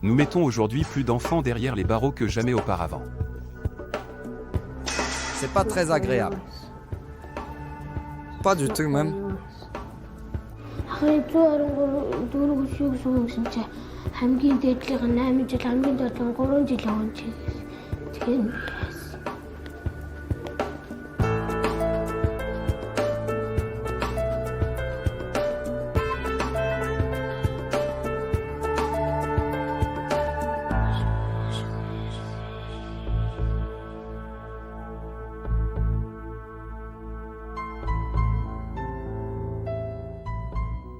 Nous mettons aujourd'hui plus d'enfants derrière les barreaux que jamais auparavant. C'est pas très agréable. Pas du tout même.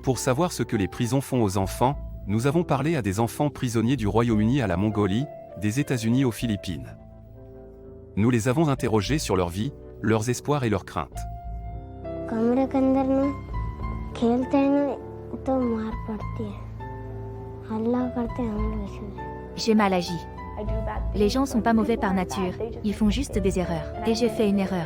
Pour savoir ce que les prisons font aux enfants, nous avons parlé à des enfants prisonniers du Royaume-Uni à la Mongolie, des États-Unis aux Philippines. Nous les avons interrogés sur leur vie, leurs espoirs et leurs craintes. J'ai mal agi. Les gens sont pas mauvais par nature, ils font juste des erreurs. Et j'ai fait une erreur.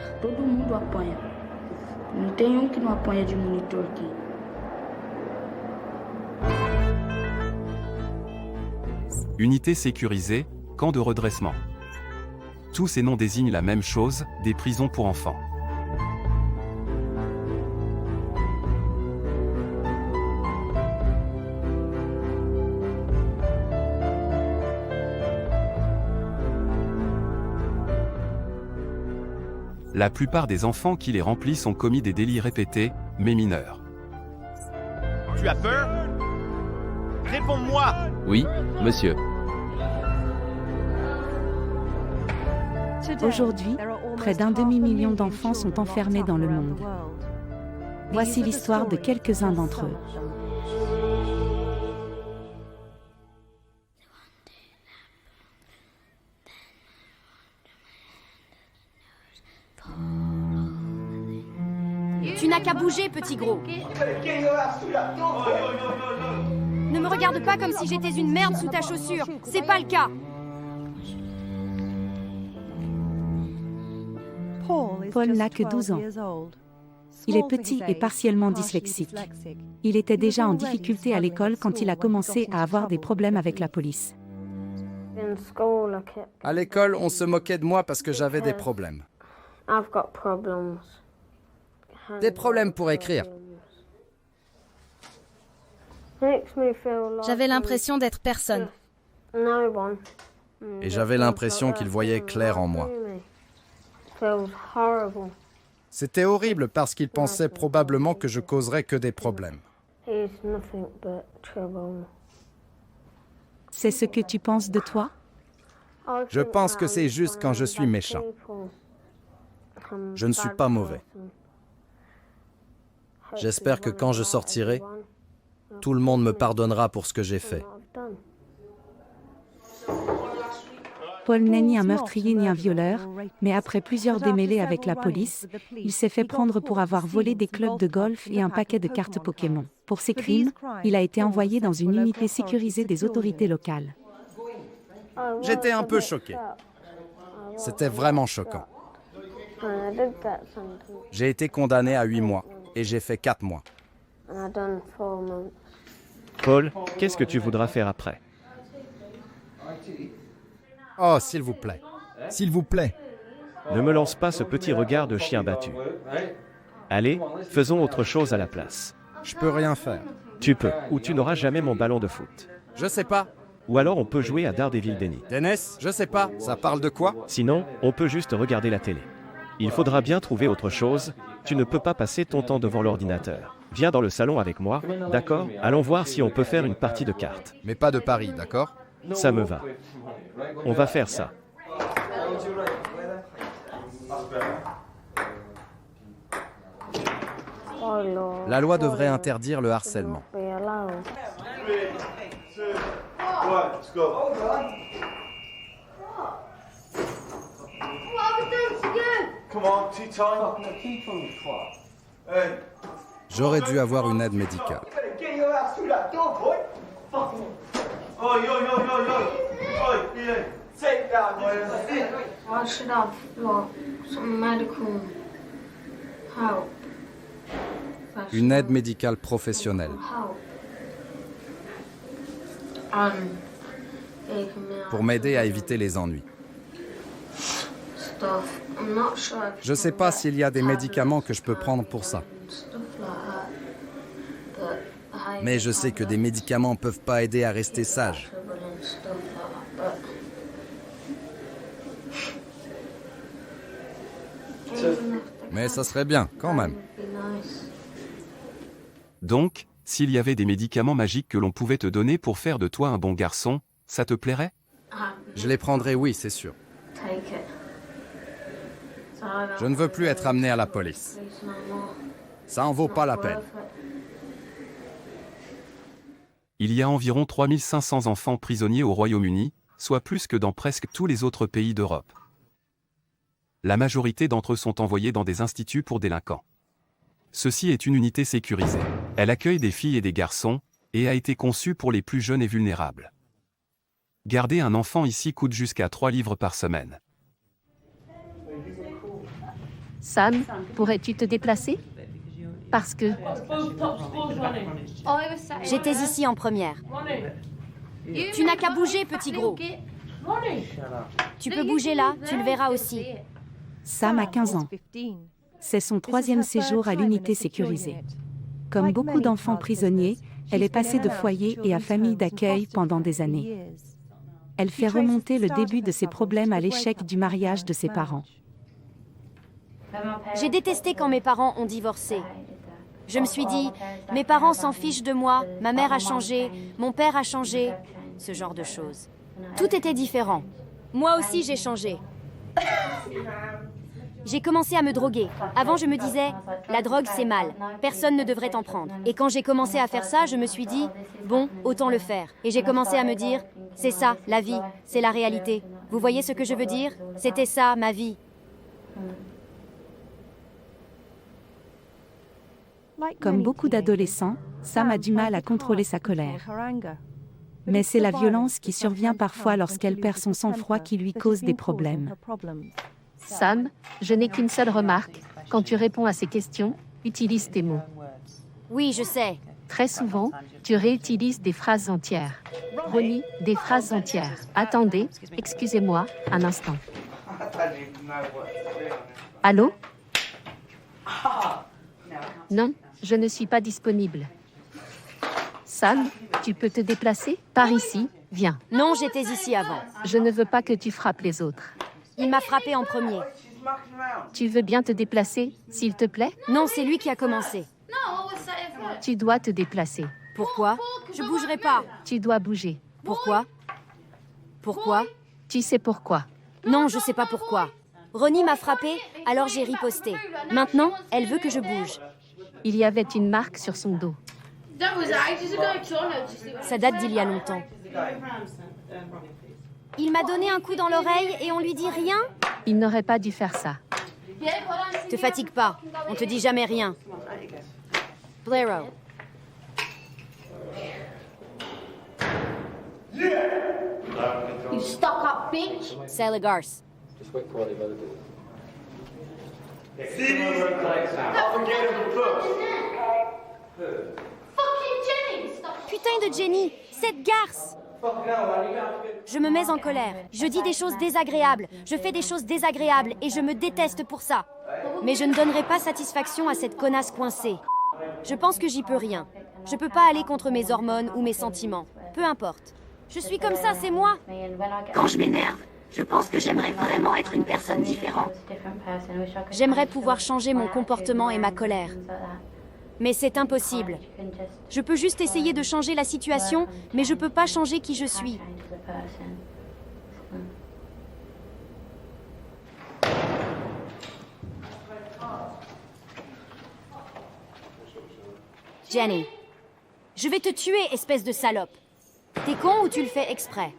Unité sécurisée, camp de redressement. Tous ces noms désignent la même chose, des prisons pour enfants. La plupart des enfants qui les remplissent ont commis des délits répétés, mais mineurs. Tu as peur? Réponds-moi! Oui, monsieur. Aujourd'hui, près d'un demi-million d'enfants sont enfermés dans le monde. Voici l'histoire de quelques-uns d'entre eux. Tu n'as qu'à bouger, petit gros. Ne me regarde pas comme si j'étais une merde sous ta chaussure. C'est pas le cas. Paul n'a que 12 ans. Il est petit et partiellement dyslexique. Il était déjà en difficulté à l'école quand il a commencé à avoir des problèmes avec la police. À l'école, on se moquait de moi parce que j'avais des problèmes. Des problèmes pour écrire. J'avais l'impression d'être personne. Et j'avais l'impression qu'il voyait clair en moi. C'était horrible parce qu'il pensait probablement que je causerais que des problèmes. C'est ce que tu penses de toi? Je pense que c'est juste quand je suis méchant. Je ne suis pas mauvais. J'espère que quand je sortirai, tout le monde me pardonnera pour ce que j'ai fait. Paul n'est ni un meurtrier ni un violeur, mais après plusieurs démêlés avec la police, il s'est fait prendre pour avoir volé des clubs de golf et un paquet de cartes Pokémon. Pour ces crimes, il a été envoyé dans une unité sécurisée des autorités locales. J'étais un peu choqué. C'était vraiment choquant. J'ai été condamné à 8 mois et j'ai fait 4 mois. Paul, qu'est-ce que tu voudras faire après? Oh, s'il vous plaît. S'il vous plaît. Ne me lance pas ce petit regard de chien battu. Allez, faisons autre chose à la place. Je peux rien faire. Tu peux, ou tu n'auras jamais mon ballon de foot. Je sais pas. Ou alors on peut jouer à Daredevil Denny. Dennis, je sais pas. Ça parle de quoi? Sinon, on peut juste regarder la télé. Il faudra bien trouver autre chose. Tu ne peux pas passer ton temps devant l'ordinateur. Viens dans le salon avec moi, d'accord? Allons voir si on peut faire une partie de cartes. Mais pas de paris, d'accord? Ça me va. On va faire ça. La loi devrait interdire le harcèlement. J'aurais dû avoir une aide médicale. Une aide médicale professionnelle. pour m'aider à éviter les ennuis. Je ne sais pas s'il y a des médicaments que je peux prendre pour ça. Mais je sais que des médicaments ne peuvent pas aider à rester sage. Mais ça serait bien, quand même. Donc, s'il y avait des médicaments magiques que l'on pouvait te donner pour faire de toi un bon garçon, ça te plairait? Je les prendrai, oui, c'est sûr. Je ne veux plus être amené à la police. Ça en vaut pas la peine. Il y a environ 3500 enfants prisonniers au Royaume-Uni, soit plus que dans presque tous les autres pays d'Europe. La majorité d'entre eux sont envoyés dans des instituts pour délinquants. Ceci est une unité sécurisée. Elle accueille des filles et des garçons, et a été conçue pour les plus jeunes et vulnérables. Garder un enfant ici coûte jusqu'à 3 livres par semaine. Sam, pourrais-tu te déplacer? Parce que... J'étais ici en première. Tu n'as qu'à bouger, petit gros. Tu peux bouger là, tu le verras aussi. Sam a 15 ans. C'est son 3e séjour à l'unité sécurisée. Comme beaucoup d'enfants prisonniers, elle est passée de foyer et à famille d'accueil pendant des années. Elle fait remonter le début de ses problèmes à l'échec du mariage de ses parents. J'ai détesté quand mes parents ont divorcé. Je me suis dit, mes parents s'en fichent de moi, ma mère a changé, mon père a changé, ce genre de choses. Tout était différent. Moi aussi, j'ai changé. J'ai commencé à me droguer. Avant, je me disais, la drogue, c'est mal. Personne ne devrait en prendre. Et quand j'ai commencé à faire ça, je me suis dit, bon, autant le faire. Et j'ai commencé à me dire, c'est ça, la vie, c'est la réalité. Vous voyez ce que je veux dire? C'était ça, ma vie. Comme beaucoup d'adolescents, Sam a du mal à contrôler sa colère. Mais c'est la violence qui survient parfois lorsqu'elle perd son sang-froid qui lui cause des problèmes. Sam, je n'ai qu'une seule remarque. Quand tu réponds à ces questions, utilise tes mots. Oui, je sais. Très souvent, tu réutilises des phrases entières. Ronnie, des phrases entières. Attendez, excusez-moi, un instant. Allô? Non, je ne suis pas disponible. Sam, tu peux te déplacer? Par ici, viens. Non, j'étais ici avant. Je ne veux pas que tu frappes les autres. Il m'a frappé en premier. Tu veux bien te déplacer, s'il te plaît? Non, c'est lui qui a commencé. Tu dois te déplacer. Pourquoi? Je bougerai pas. Tu dois bouger. Pourquoi? Pourquoi? Tu sais pourquoi. Non, je sais pas pourquoi. Ronnie m'a frappé, alors j'ai riposté. Maintenant, elle veut que je bouge. Il y avait une marque sur son dos. Ça date d'il y a longtemps. Il m'a donné un coup dans l'oreille et on lui dit rien? Il n'aurait pas dû faire ça. Te fatigue pas, on te dit jamais rien. Blairo. Saligars. Putain de Jenny, cette garce! Je me mets en colère. Je dis des choses désagréables. Je fais des choses désagréables et je me déteste pour ça. Mais je ne donnerai pas satisfaction à cette connasse coincée. Je pense que j'y peux rien. Je peux pas aller contre mes hormones ou mes sentiments. Peu importe. Je suis comme ça, c'est moi. Quand je m'énerve, je pense que j'aimerais vraiment être une personne différente. J'aimerais pouvoir changer mon comportement et ma colère. Mais c'est impossible. Je peux juste essayer de changer la situation, mais je peux pas changer qui je suis. Jenny, je vais te tuer, espèce de salope. T'es con ou tu le fais exprès?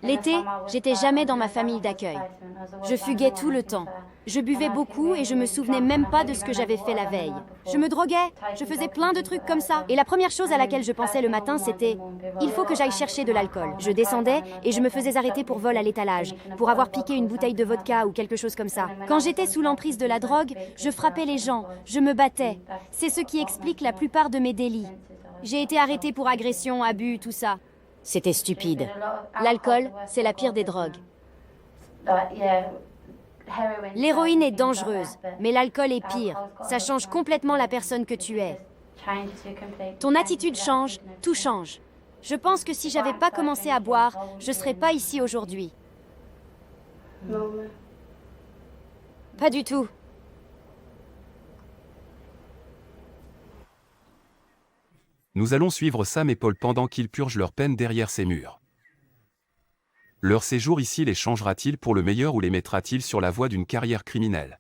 L'été, j'étais jamais dans ma famille d'accueil. Je fuguais tout le temps. Je buvais beaucoup et je me souvenais même pas de ce que j'avais fait la veille. Je me droguais, je faisais plein de trucs comme ça. Et la première chose à laquelle je pensais le matin, c'était « il faut que j'aille chercher de l'alcool ». Je descendais et je me faisais arrêter pour vol à l'étalage, pour avoir piqué une bouteille de vodka ou quelque chose comme ça. Quand j'étais sous l'emprise de la drogue, je frappais les gens, je me battais. C'est ce qui explique la plupart de mes délits. J'ai été arrêtée pour agression, abus, tout ça. C'était stupide. L'alcool, c'est la pire des drogues. L'héroïne est dangereuse, mais l'alcool est pire. Ça change complètement la personne que tu es. Ton attitude change, tout change. Je pense que si j'avais pas commencé à boire, je serais pas ici aujourd'hui. Pas du tout. Nous allons suivre Sam et Paul pendant qu'ils purgent leur peine derrière ces murs. Leur séjour ici les changera-t-il pour le meilleur ou les mettra-t-il sur la voie d'une carrière criminelle?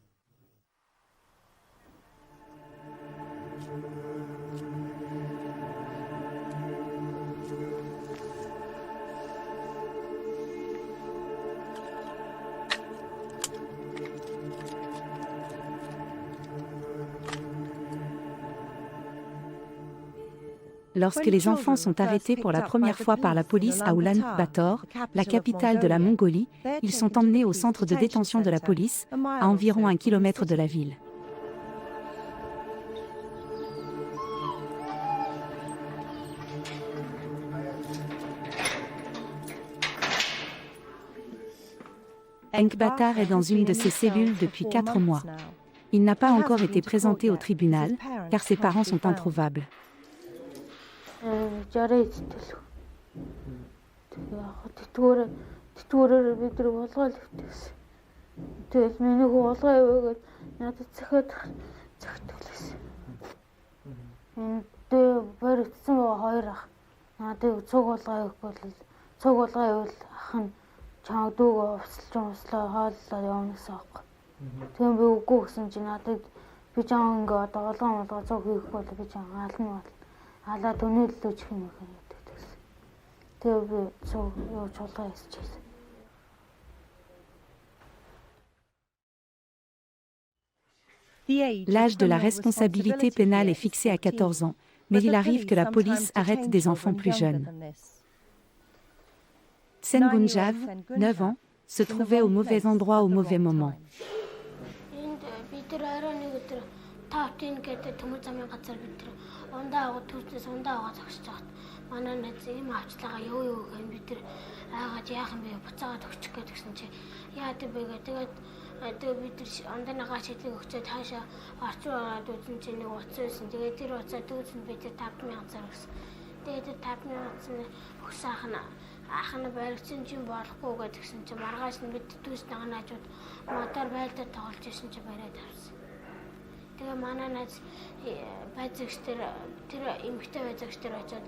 Lorsque les enfants sont arrêtés pour la première fois par la police à Ulaanbaatar, la capitale de la Mongolie, ils sont emmenés au centre de détention de la police, à environ 1 kilomètre de la ville. Ulaanbaatar est dans une de ses cellules depuis 4 mois. Il n'a pas encore été présenté au tribunal, car ses parents sont introuvables. L'âge de la responsabilité pénale est fixé à 14 ans, mais il arrive que la police arrête des enfants plus jeunes. Sengunjav, 9 ans, se trouvait au mauvais endroit au mauvais moment. Ахна баригчин чинь болохгүй гэдгсэн чинь маргааш нь бид дүүс наганаажууд мотор байлдаа тоглож ирсэн чинь бариад авсан. Тэгээ манай найз байцаагч тэр эмэгтэй байцаагч тэр очиод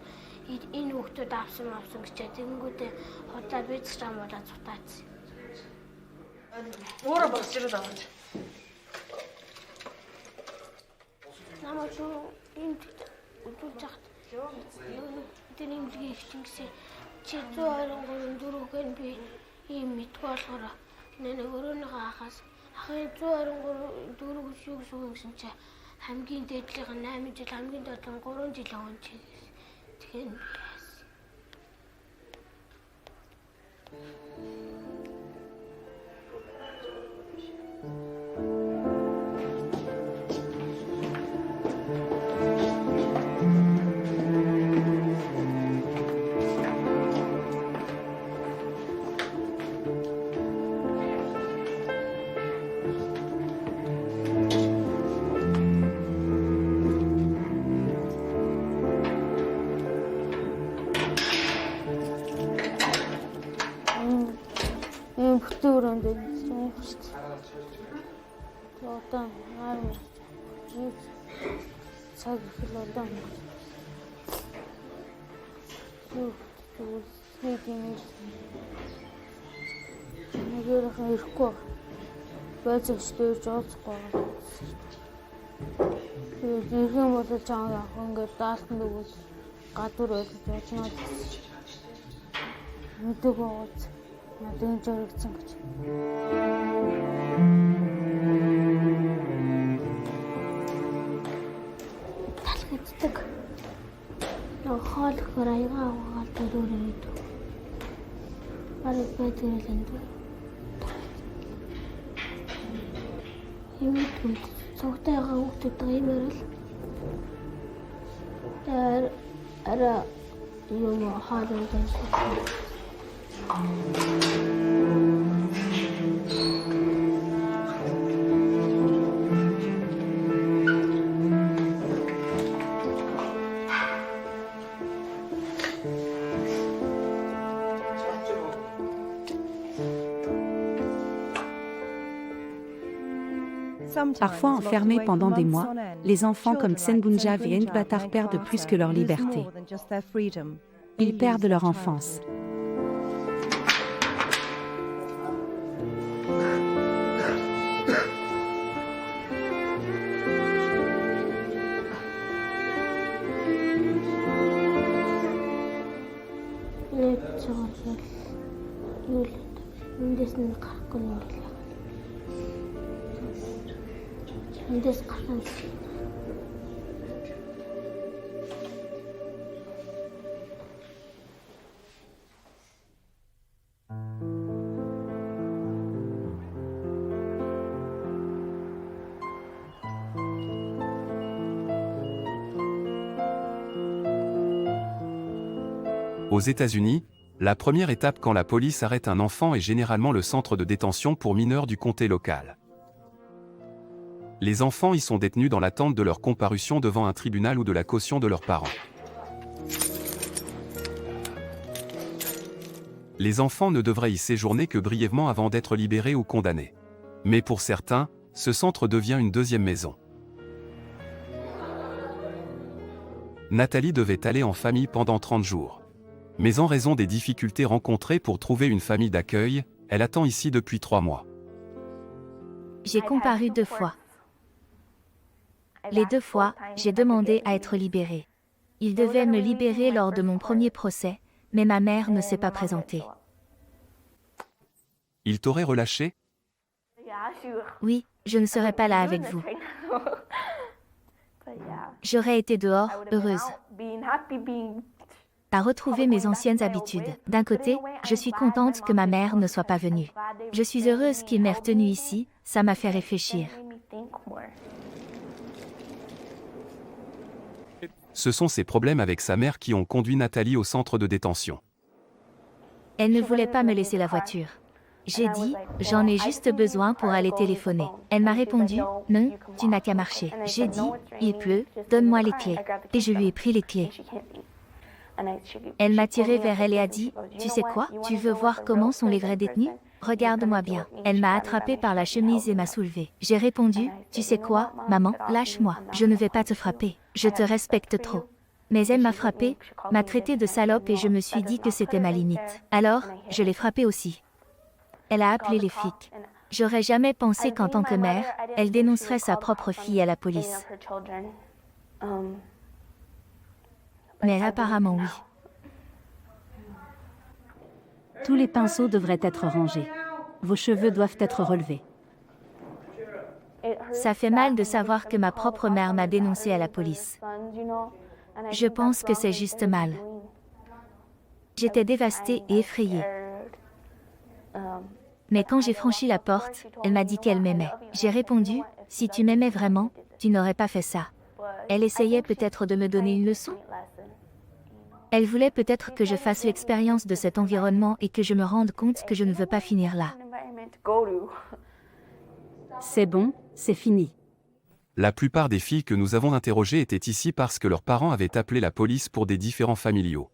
энэ хүүхдүүд авсан гэчээ тэгэнгүүтээ удаа бицч ам болоод цутаацсан. Өөрөө босч ирээд аваад. Намайг энэ үдүүлж хат. Тэр эмгэлгийн ихчингсэн чи 123 би ийм мэдгүй болохоор нэг өрөөнийхөө ахаас ахын 123 шүү гэсэн чи хамгийн дээдлийнх нь 8 жил хамгийн доод нь 3 жил өгөн чи тэгэхээр Parfois enfermés pendant des mois, les enfants comme Tsenbunjab et Ndbatar perdent plus que leur liberté. Ils perdent leur enfance. Aux États-Unis, la première étape quand la police arrête un enfant est généralement le centre de détention pour mineurs du comté local. Les enfants y sont détenus dans l'attente de leur comparution devant un tribunal ou de la caution de leurs parents. Les enfants ne devraient y séjourner que brièvement avant d'être libérés ou condamnés. Mais pour certains, ce centre devient une deuxième maison. Nathalie devait aller en famille pendant 30 jours. Mais en raison des difficultés rencontrées pour trouver une famille d'accueil, elle attend ici depuis 3 mois. J'ai comparu 2 fois. Les 2 fois, j'ai demandé à être libérée. Ils devaient me libérer lors de mon premier procès, mais ma mère ne s'est pas présentée. Ils t'auraient relâché? Oui, je ne serais pas là avec vous. J'aurais été dehors, heureuse. À retrouver mes anciennes habitudes. D'un côté, je suis contente que ma mère ne soit pas venue. Je suis heureuse qu'il m'ait retenue ici, ça m'a fait réfléchir. Ce sont ces problèmes avec sa mère qui ont conduit Nathalie au centre de détention. Elle ne voulait pas me laisser la voiture. J'ai dit, j'en ai juste besoin pour aller téléphoner. Elle m'a répondu, non, tu n'as qu'à marcher. J'ai dit, il pleut, donne-moi les clés. Et je lui ai pris les clés. Elle m'a tiré vers elle et a dit, tu sais quoi, tu veux voir comment sont les vrais détenus? Regarde-moi bien. Elle m'a attrapée par la chemise et m'a soulevée. J'ai répondu, tu sais quoi, maman, lâche-moi. Je ne vais pas te frapper. Je te respecte trop. Mais elle m'a frappée, m'a traité de salope et je me suis dit que c'était ma limite. Alors, je l'ai frappée aussi. Elle a appelé les flics. J'aurais jamais pensé qu'en tant que mère, elle dénoncerait sa propre fille à la police. Mais apparemment oui. Tous les pinceaux devraient être rangés. Vos cheveux doivent être relevés. Ça fait mal de savoir que ma propre mère m'a dénoncée à la police. Je pense que c'est juste mal. J'étais dévastée et effrayée. Mais quand j'ai franchi la porte, elle m'a dit qu'elle m'aimait. J'ai répondu, si tu m'aimais vraiment, tu n'aurais pas fait ça. Elle essayait peut-être de me donner une leçon. Elle voulait peut-être que je fasse l'expérience de cet environnement et que je me rende compte que je ne veux pas finir là. C'est bon, c'est fini. La plupart des filles que nous avons interrogées étaient ici parce que leurs parents avaient appelé la police pour des différends familiaux.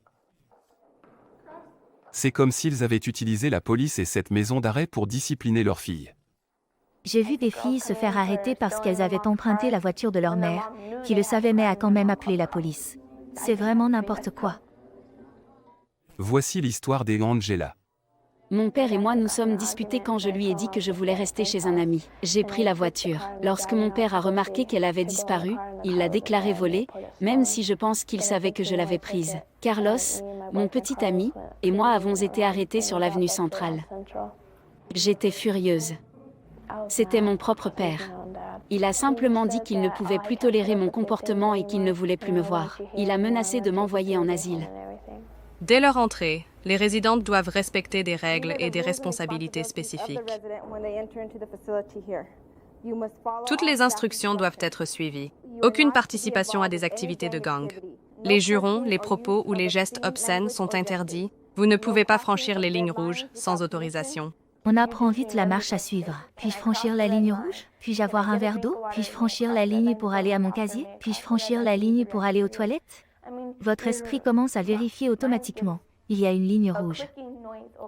C'est comme s'ils avaient utilisé la police et cette maison d'arrêt pour discipliner leurs filles. J'ai vu des filles se faire arrêter parce qu'elles avaient emprunté la voiture de leur mère, qui le savait mais a quand même appelé la police. C'est vraiment n'importe quoi. Voici l'histoire d'Angela. Mon père et moi nous sommes disputés quand je lui ai dit que je voulais rester chez un ami. J'ai pris la voiture. Lorsque mon père a remarqué qu'elle avait disparu, il l'a déclarée volée, même si je pense qu'il savait que je l'avais prise. Carlos, mon petit ami, et moi avons été arrêtés sur l'avenue centrale. J'étais furieuse. C'était mon propre père. Il a simplement dit qu'il ne pouvait plus tolérer mon comportement et qu'il ne voulait plus me voir. Il a menacé de m'envoyer en asile. Dès leur entrée, les résidentes doivent respecter des règles et des responsabilités spécifiques. Toutes les instructions doivent être suivies. Aucune participation à des activités de gang. Les jurons, les propos ou les gestes obscènes sont interdits. Vous ne pouvez pas franchir les lignes rouges sans autorisation. On apprend vite la marche à suivre. Puis-je franchir la ligne rouge? Puis-je avoir un verre d'eau? Puis-je franchir la ligne pour aller à mon casier? Puis-je franchir la ligne pour aller aux toilettes? Votre esprit commence à vérifier automatiquement. Il y a une ligne rouge.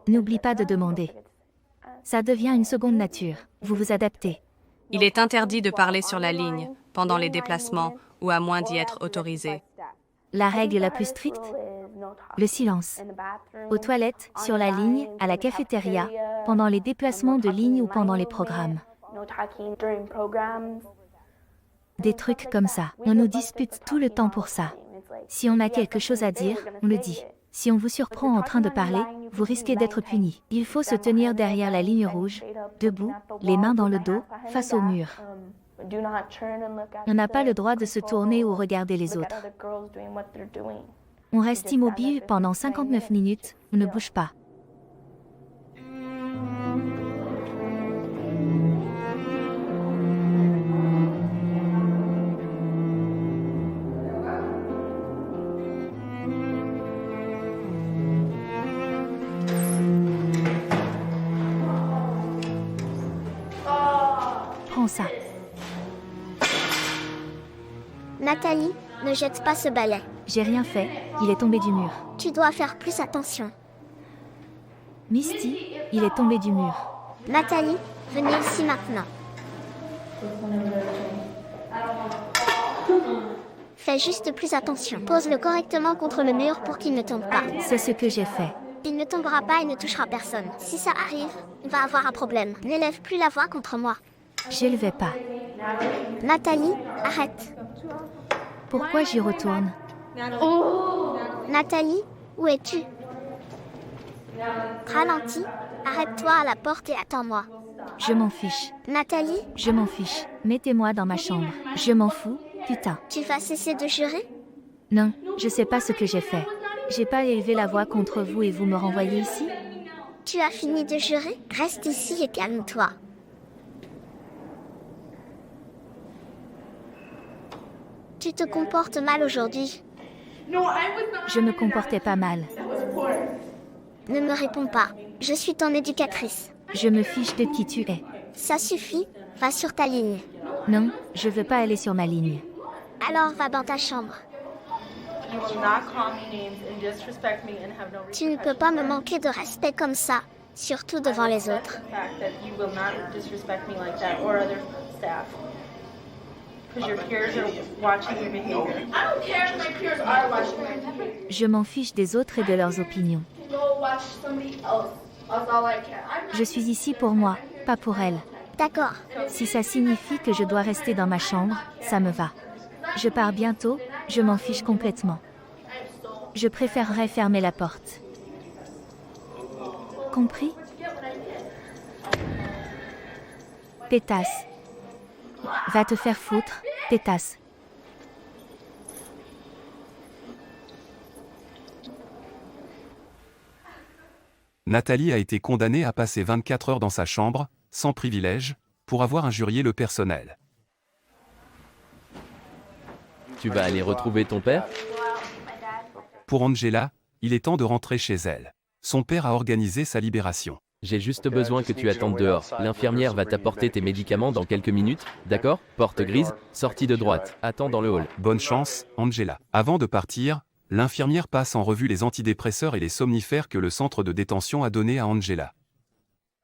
N'oublie pas de demander. Ça devient une seconde nature. Vous vous adaptez. Il est interdit de parler sur la ligne, pendant les déplacements ou à moins d'y être autorisé. La règle la plus stricte? Le silence. Aux toilettes, sur la ligne, à la cafétéria, pendant les déplacements de ligne ou pendant les programmes. Des trucs comme ça. On nous dispute tout le temps pour ça. Si on a quelque chose à dire, on le dit. Si on vous surprend en train de parler, vous risquez d'être puni. Il faut se tenir derrière la ligne rouge, debout, les mains dans le dos, face au mur. On n'a pas le droit de se tourner ou regarder les autres. On reste immobile pendant 59 minutes, on ne bouge pas. Prends ça. Nathalie, ne jette pas ce balai. J'ai rien fait, il est tombé du mur. Tu dois faire plus attention. Misty, il est tombé du mur. Nathalie, venez ici maintenant. Fais juste plus attention. Pose-le correctement contre le mur pour qu'il ne tombe pas. C'est ce que j'ai fait. Il ne tombera pas et ne touchera personne. Si ça arrive, on va avoir un problème. N'élève plus la voix contre moi. J'élevais pas. Nathalie, arrête. Pourquoi j'y retourne? Nathalie, où es-tu? Ralentis, arrête-toi à la porte et attends-moi. Je m'en fiche. Nathalie? Je m'en fiche. Mettez-moi dans ma chambre. Je m'en fous, putain. Tu vas cesser de jurer? Non, je sais pas ce que j'ai fait. J'ai pas élevé la voix contre vous et vous me renvoyez ici? Tu as fini de jurer? Reste ici et calme-toi. Tu te comportes mal aujourd'hui. Je me comportais pas mal. Ne me réponds pas. Je suis ton éducatrice. Je me fiche de qui tu es. Ça suffit, va sur ta ligne. Non, je veux pas aller sur ma ligne. Alors va dans ta chambre. Tu ne peux pas me manquer de respect comme ça, surtout devant les autres. Je m'en fiche des autres et de leurs opinions. Je suis ici pour moi, pas pour elles. D'accord. Si ça signifie que je dois rester dans ma chambre, ça me va. Je pars bientôt, je m'en fiche complètement. Je préférerais fermer la porte. Compris? Pétasse. Va te faire foutre, pétasse. Nathalie a été condamnée à passer 24 heures dans sa chambre, sans privilège, pour avoir injurié le personnel. Tu vas aller retrouver ton père? Pour Angela, il est temps de rentrer chez elle. Son père a organisé sa libération. J'ai juste besoin que tu attendes dehors. L'infirmière va t'apporter tes médicaments dans quelques minutes, d'accord? Porte grise, sortie de droite. Attends dans le hall. Bonne chance, Angela. Avant de partir, l'infirmière passe en revue les antidépresseurs et les somnifères que le centre de détention a donnés à Angela.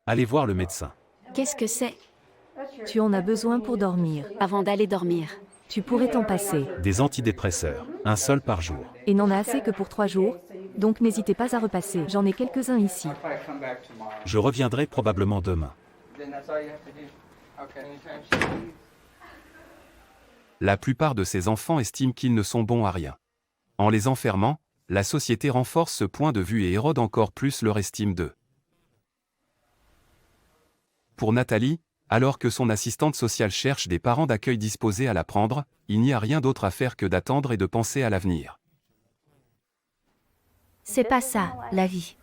Allez voir le médecin. Qu'est-ce que c'est? Tu en as besoin pour dormir. Avant d'aller dormir. Tu pourrais t'en passer. Des antidépresseurs, un seul par jour. Et n'en as assez que pour 3 jours? Donc n'hésitez pas à repasser, j'en ai quelques-uns ici. Je reviendrai probablement demain. La plupart de ces enfants estiment qu'ils ne sont bons à rien. En les enfermant, la société renforce ce point de vue et érode encore plus leur estime d'eux. Pour Nathalie, alors que son assistante sociale cherche des parents d'accueil disposés à la prendre, il n'y a rien d'autre à faire que d'attendre et de penser à l'avenir. C'est pas ça, la vie.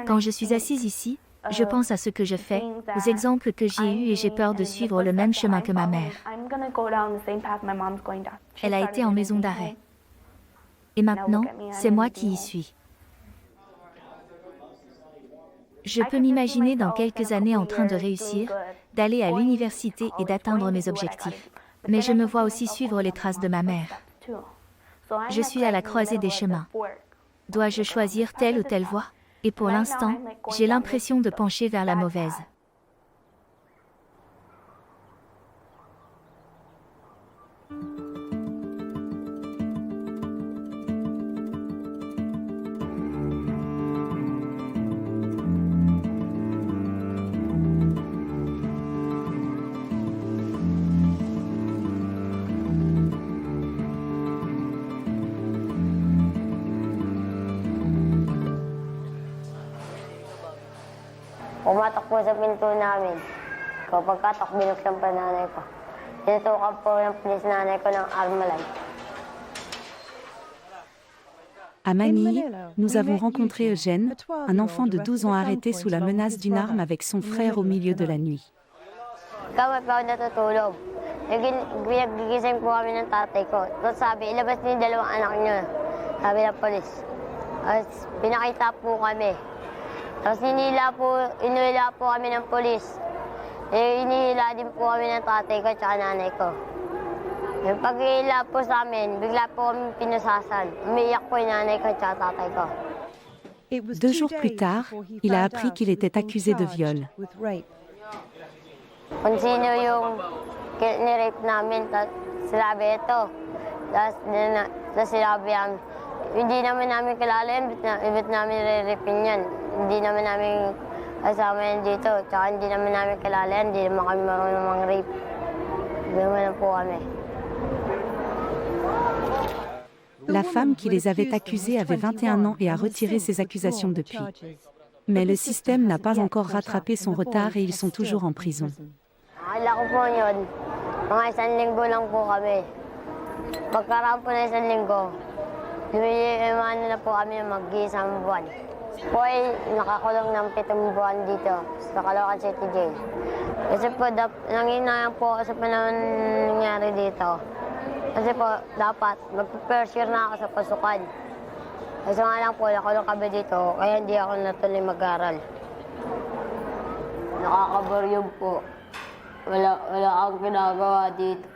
Quand je suis assise ici, je pense à ce que je fais, aux exemples que j'ai eus et j'ai peur de suivre le même chemin que ma mère. Elle a été en maison d'arrêt. Et maintenant, c'est moi qui y suis. Je peux m'imaginer dans quelques années en train de réussir, d'aller à l'université et d'atteindre mes objectifs. Mais je me vois aussi suivre les traces de ma mère. Je suis à la croisée des chemins. Dois-je choisir telle ou telle voie? Et pour l'instant, j'ai l'impression de pencher vers la mauvaise. Pumatok po sa pinto namin. Kapag katok, binuksan pa nanay ko. Tinutukan po ng pulis nanay ko ng Armalite. À Manille, nous avons rencontré Eugène, un enfant de 12 ans arrêté sous la menace d'une arme avec son frère au milieu de la nuit. Kami pa ako natutulog. Gigising po kami ng tatay ko. Tapos sabi, ilabas niyo yung dalawang anak niyo. Sabi ng polis. Tapos pinakita po kami. Tapos inihila po kami ng polis. Inihila din po kami ng tatay ko at nanay ko. Yung pag-ihila po sa amin, bigla po kami pinusasan. Umiiyak po yung nanay ko at tatay ko. 2 jours plus tard, il a appris qu'il était accusé de viol. Kung sino yung nirape namin, sinabi ito. Tapos sinabi namin, hindi naman namin kilala yan, ba't namin nire-rapin yan? Hindi naman namin kasama yan dito, tsaka hindi naman namin kilala yan, hindi naman kami marunong mang-rape. Hindi naman po kami. La femme qui les avait accusés avait 21 ans et a retiré ses accusations depuis. Mais le système n'a pas encore rattrapé son retard et ils sont toujours en prison. Akala ko po yun, mga 1 linggo lang po kami. Pagkaraan po na 1 linggo, lumiliman na po kami mag-1 buwan. Po ay nakakulong ng 7 buwan dito sa Caloocan City Jail. Kasi po, nanginayang po sa panahon nangyari dito. Kasi po, dapat mag-first year na ako sa pasukan. Kasi nga lang po, nakulong kami dito, kaya hindi ako natuloy mag-aral. Nakakabaryong po. Wala akong ginagawa dito.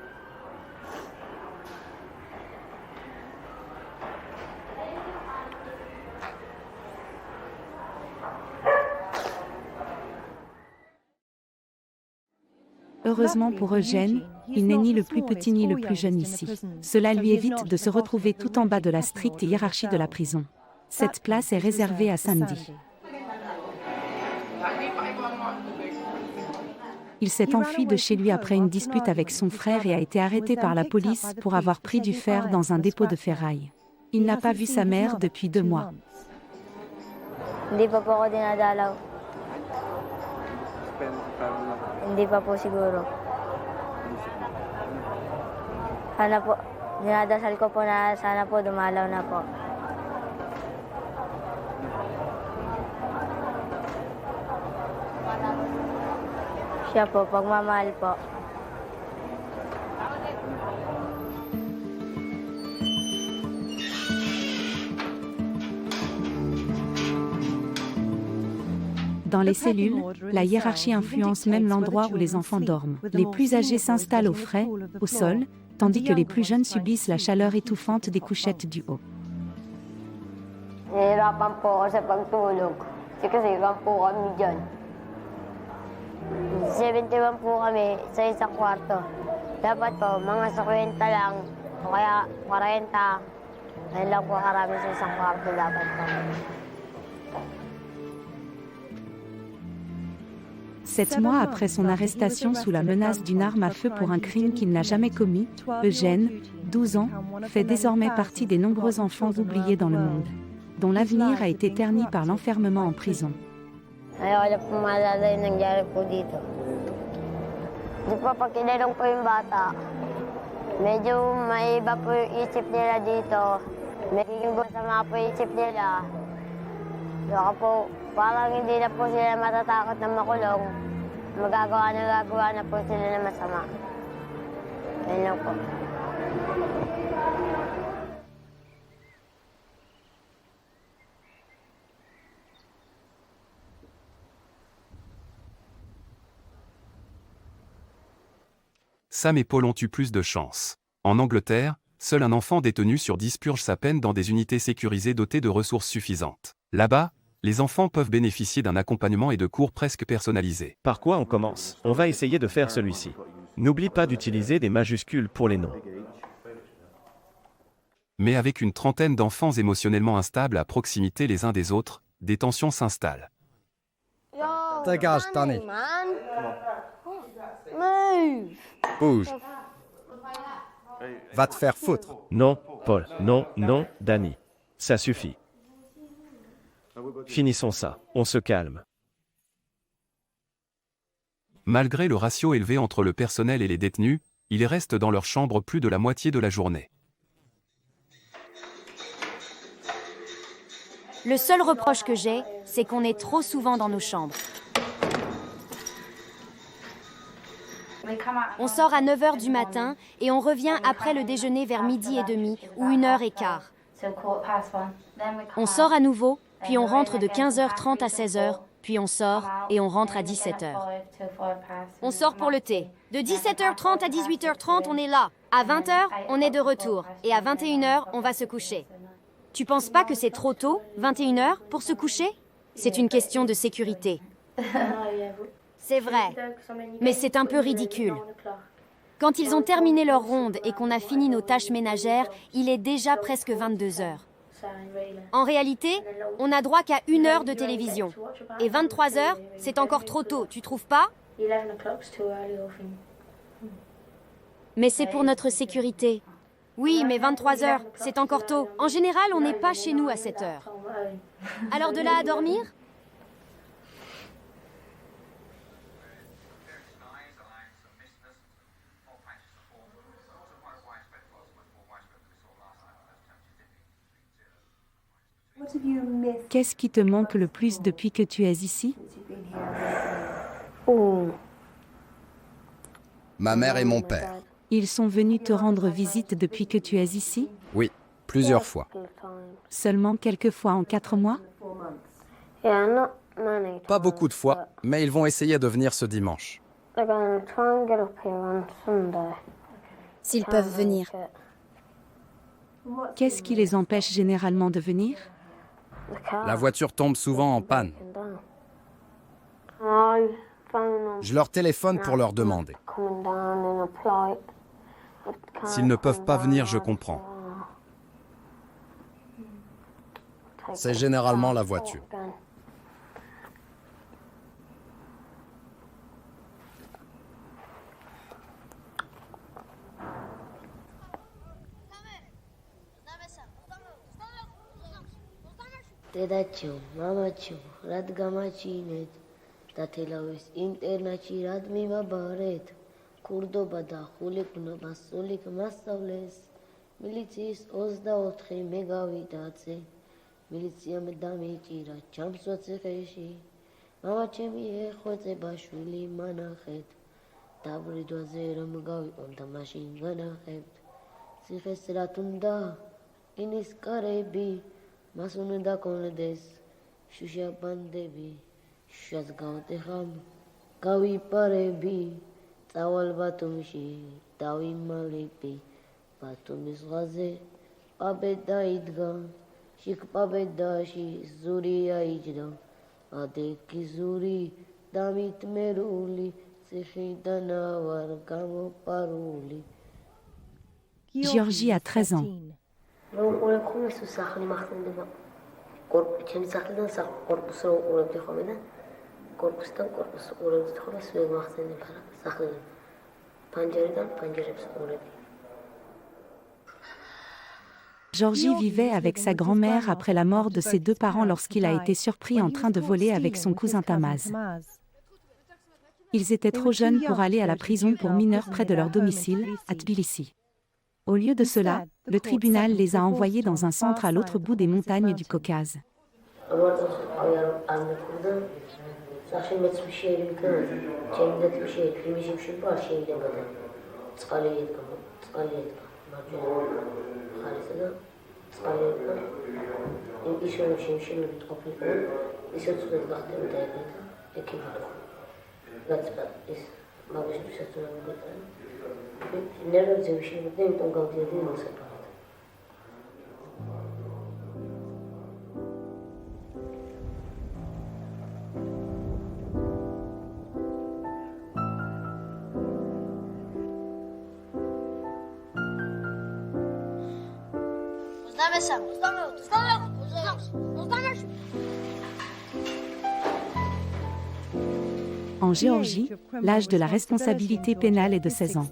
Heureusement pour Eugène, il n'est ni le plus petit ni le plus jeune ici. Cela lui évite de se retrouver tout en bas de la stricte hiérarchie de la prison. Cette place est réservée à Sandy. Il s'est enfui de chez lui après une dispute avec son frère et a été arrêté par la police pour avoir pris du fer dans un dépôt de ferraille. Il n'a pas vu sa mère depuis 2 mois. Hindi pa po ako dinadalaw. Hindi pa po siguro. Sana po, dinadasal ko po na sana po dumalaw na po. Siya po, pagmamahal po. Dans les cellules, la hiérarchie influence même l'endroit où les enfants dorment. Les plus âgés s'installent au frais, au sol, tandis que les plus jeunes subissent la chaleur étouffante des couchettes du haut. Nahihirapan po ako sa pagtulog. Kasi hirap po kami dyan. 71 po kami sa isang kwarto. Dapat po, mga 50 lang, o kaya 40. Ayun lang po karami sa isang kwarto dapat po. 7 mois après son arrestation sous la menace d'une arme à feu pour un crime qu'il n'a jamais commis, Eugène, 12 ans, fait désormais partie des nombreux enfants oubliés dans le monde, dont l'avenir a été terni par l'enfermement en prison. Ayoko na po maalala yung nangyari po dito. Di po pag kinanong po yung bata, medyo maiba po yung isip nila dito. Magiging masama po yung isip nila. Baka po, parang hindi na po sila matatakot na makulong. Magagawa na po sila na masama. Ayun lang po. Sam et Paul ont eu plus de chance. En Angleterre, seul un enfant détenu sur 10 purge sa peine dans des unités sécurisées dotées de ressources suffisantes. Là-bas, les enfants peuvent bénéficier d'un accompagnement et de cours presque personnalisés. Par quoi on commence? On va essayer de faire celui-ci. N'oublie pas d'utiliser des majuscules pour les noms. Mais avec une trentaine d'enfants émotionnellement instables à proximité les uns des autres, des tensions s'installent. Dégage, Danny. Move! Bouge. Va te faire foutre. Non, Paul. Non, non, Danny. Ça suffit. Finissons ça. On se calme. Malgré le ratio élevé entre le personnel et les détenus, ils restent dans leur chambre plus de la moitié de la journée. Le seul reproche que j'ai, c'est qu'on est trop souvent dans nos chambres. On sort à 9 h du matin et on revient après le déjeuner vers 12h30 ou 1h15. On sort à nouveau, puis on rentre de 15h30 à 16h, puis on sort et on rentre à 17h. On sort pour le thé. De 17h30 à 18h30, on est là. À 20h, on est de retour. Et à 21h, on va se coucher. Tu penses pas que c'est trop tôt, 21h, pour se coucher? C'est une question de sécurité. C'est vrai, mais c'est un peu ridicule. Quand ils ont terminé leur ronde et qu'on a fini nos tâches ménagères, il est déjà presque 22h. En réalité, on n'a droit qu'à 1 heure de télévision. Et 23h, c'est encore trop tôt, tu trouves pas? Mais c'est pour notre sécurité. Oui, mais 23h, c'est encore tôt. En général, on n'est pas chez nous à 7h. Alors de là à dormir? Qu'est-ce qui te manque le plus depuis que tu es ici? Ma mère et mon père. Ils sont venus te rendre visite depuis que tu es ici? Oui, plusieurs fois. Seulement quelques fois en 4 mois? Pas beaucoup de fois, mais ils vont essayer de venir ce dimanche. S'ils peuvent venir. Qu'est-ce qui les empêche généralement de venir? La voiture tombe souvent en panne. Je leur téléphone pour leur demander. S'ils ne peuvent pas venir, je comprends. C'est généralement la voiture. დედაჩო, მამაჩო, რად გამაჩინეთ? დათელავეს ინტერნეტში რად მიმაბარეთ? ქურდობა და ხულიკნობა სულიკ მასწავლეს. მილიციის 24 მე გავიტაცე. მილიციამ დამიჭირა ჩამსვა ციხეში. მამაჩემი ეხვეწება შვილი მანახეთ. დაბრიდვაზე რომ გავიყონ და მაშინ განახებთ. ციხეს რათ უნდა? ინის კარები. მას უნდა კონდეს შუშა ბანდები, შუშას გავტეხამ, გავიპარები, წავალ ბათუმში, დავიმალები, ბათუმის ზღვაზე პაბედა იდგა, შიგ პაბედაში ზური აიჯდა, ადექი ზური დამიტმერული, ციხიდან ავარ გამოპარული. Georgie a 13 ans. Georgie vivait avec sa grand-mère après la mort de ses deux parents lorsqu'il a été surpris en train de voler avec son cousin Tamaz. Ils étaient trop jeunes pour aller à la prison pour mineurs près de leur domicile, à Tbilissi. Au lieu de cela, le tribunal les a envoyés dans un centre à l'autre bout des montagnes du Caucase. En Géorgie, l'âge de la responsabilité pénale est de 16 ans.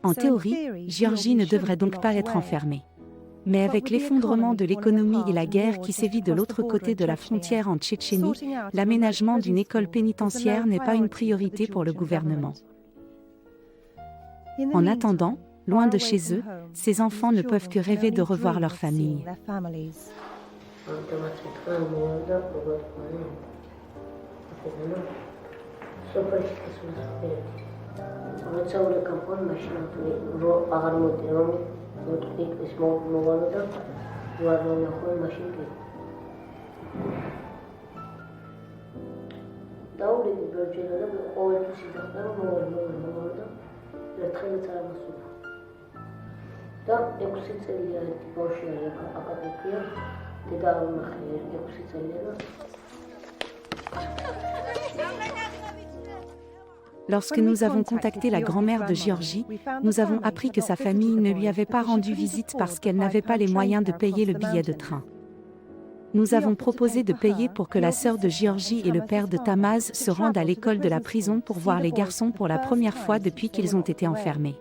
En théorie, Georgie ne devrait donc pas être enfermée. Mais avec l'effondrement de l'économie et la guerre qui sévit de l'autre côté de la frontière en Tchétchénie, l'aménagement d'une école pénitentiaire n'est pas une priorité pour le gouvernement. En attendant, loin de chez eux, ces enfants ne peuvent que rêver de revoir leur famille. Lorsque nous avons contacté la grand-mère de Georgie, nous avons appris que sa famille ne lui avait pas rendu visite parce qu'elle n'avait pas les moyens de payer le billet de train. Nous avons proposé de payer pour que la sœur de Georgie et le père de Tamaz se rendent à l'école de la prison pour voir les garçons pour la première fois depuis qu'ils ont été enfermés.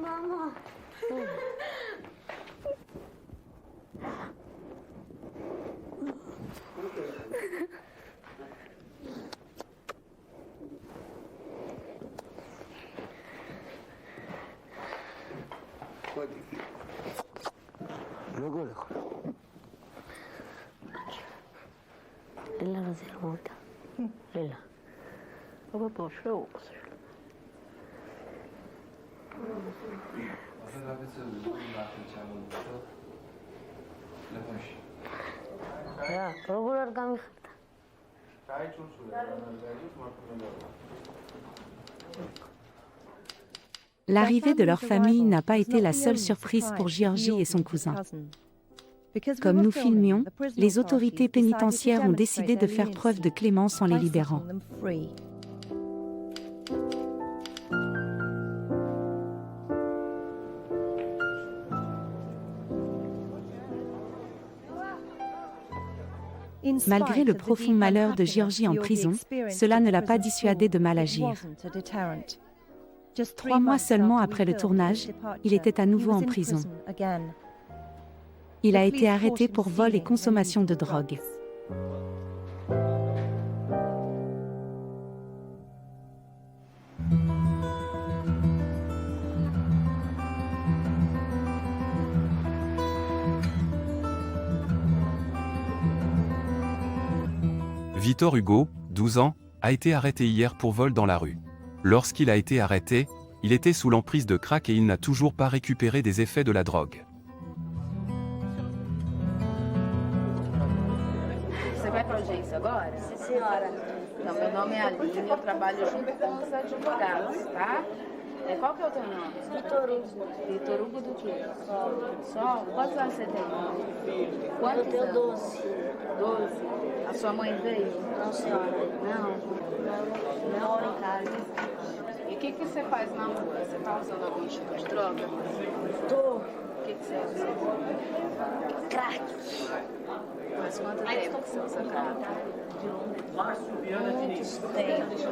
Mama. Lilla razil monta. Lilla. Baba boşu L'arrivée de leur famille n'a pas été la seule surprise pour Georgie et son cousin. Comme nous filmions, les autorités pénitentiaires ont décidé de faire preuve de clémence en les libérant. Malgré le profond malheur de Georgie en prison, cela ne l'a pas dissuadé de mal agir. 3 mois seulement après le tournage, il était à nouveau en prison. Il a été arrêté pour vol et consommation de drogue. Victor Hugo, 12 ans, a été arrêté hier pour vol dans la rue. Lorsqu'il a été arrêté, il était sous l'emprise de crack et il n'a toujours pas récupéré des effets de la drogue. isso agora? Sim, senhora. Então, meu nome é Aline, eu trabalho junto com os advogados, tá? Qual que é o teu nome? Vitor Hugo. Vitor Hugo do quê? Sol. Quantos anos você tem? Quantos Eu tenho anos? 12. 12. A sua mãe veio? Não, senhora. Não. Não moro em casa. E o que você faz na rua? Você tá usando algum tipo de droga? Tô. O que você usa? Crack. Mas quanto tempo que você usa crack? Muitos tempos.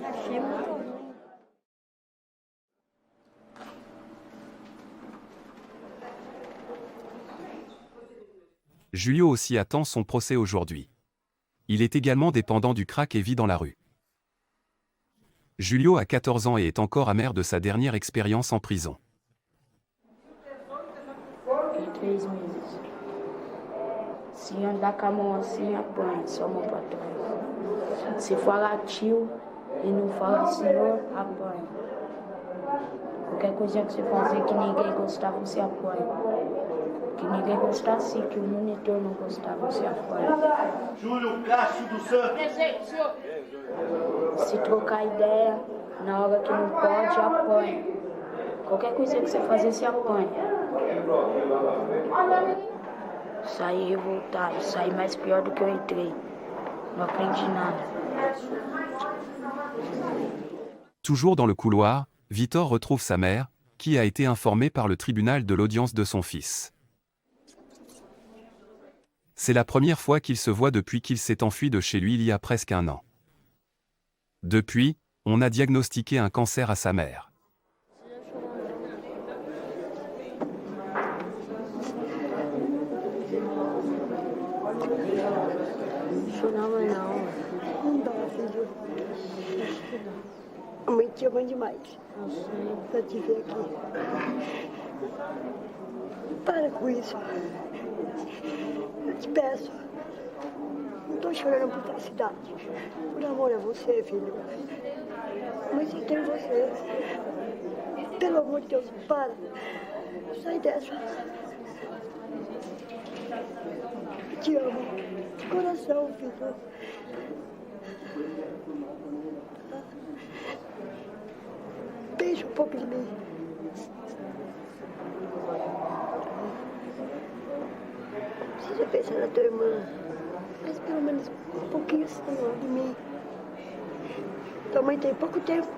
Achei muito ruim. Julio aussi attend son procès aujourd'hui. Il est également dépendant du crack et vit dans la rue. Julio a 14 ans et est encore amer de sa dernière expérience en prison. Em 3 meses. Se andar com a mão assim, apanha, só a mão para trás. Se falar tio e não fala senhor, apanha. Qualquer coisa que você fazer que ninguém gostar, você apanha. Que ninguém gostasse, que o monitor não gostava, você apanha. Júlio Castro dos Santos. Presente, senhor. Se trocar ideia, na hora que não pode, apanha. Qualquer coisa que você fazer, você apanha. Saí revoltado, saí mais pior do que eu entrei. Não aprendi nada. Toujours dans le couloir, Vitor retrouve sa mère, qui a été informée par le tribunal de l'audience de son fils. C'est la première fois qu'il se voit depuis qu'il s'est enfui de chez lui il y a presque 1 an. Depuis, on a diagnostiqué un cancer à sa mère. Chorava não. Não dá, filho. A mãe te ama demais. Eu sei. Pra te ver aqui. Para com isso. Eu te peço. Não tô chorando por felicidade. Por amor a você, filho. Mas eu tenho você. Pelo amor de Deus, para. Sai dessa. Eu te amo. De coração, filho. Beija um pouco de mim. Precisa pensar na tua irmã. Mas pelo menos um pouquinho assim, ó, de mim. Tua mãe tem pouco tempo.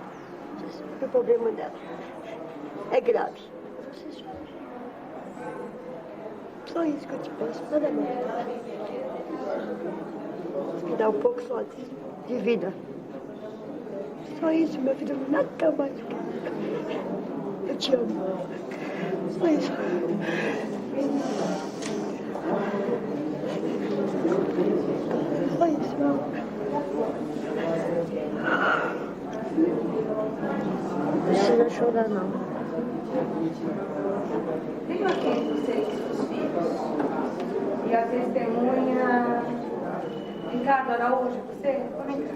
Você sabe o problema dela. É grave. Só isso que eu te peço, nada mais. Me dá um pouco só de vida. Só isso, meu filho, nada mais. Eu te amo. Só isso. Só isso. Não precisa chorar, não. Vem aqui, vocês, os filhos. E a testemunha Ricardo Araújo, você? Vem cá.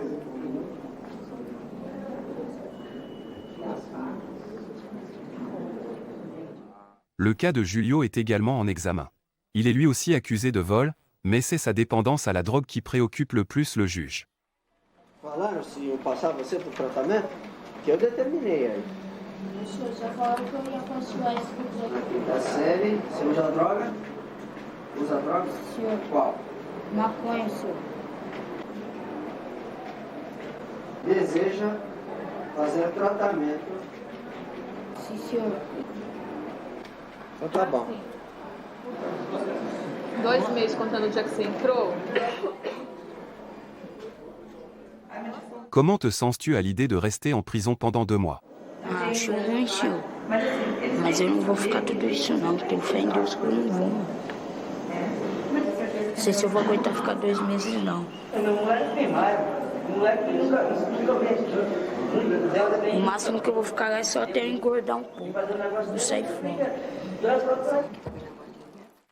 Le cas de Julio est également en examen. Il est lui aussi accusé de vol, mais c'est sa dépendance à la drogue qui préoccupe le plus le juge. Falaram se eu passar você para o tratamento, que eu determinei aí. O senhor já falou que eu ia continuar estudando. Da série, você usa droga? Usa droga? Senhor. Qual? Maconha, senhor. Deseja fazer tratamento. Sim, senhor. Então tá bom. 2 meses contando o dia que você entrou? Comment te sens-tu à l'idée de rester en prison pendant 2 mois? Acho ruim, senhor. Mas eu não vou ficar tudo isso, não. Tenho fé em Deus que eu não vou. Não sei se eu vou aguentar ficar 2 meses, não. O máximo que eu vou ficar lá é só até eu engordar um pouco. Não sair fora.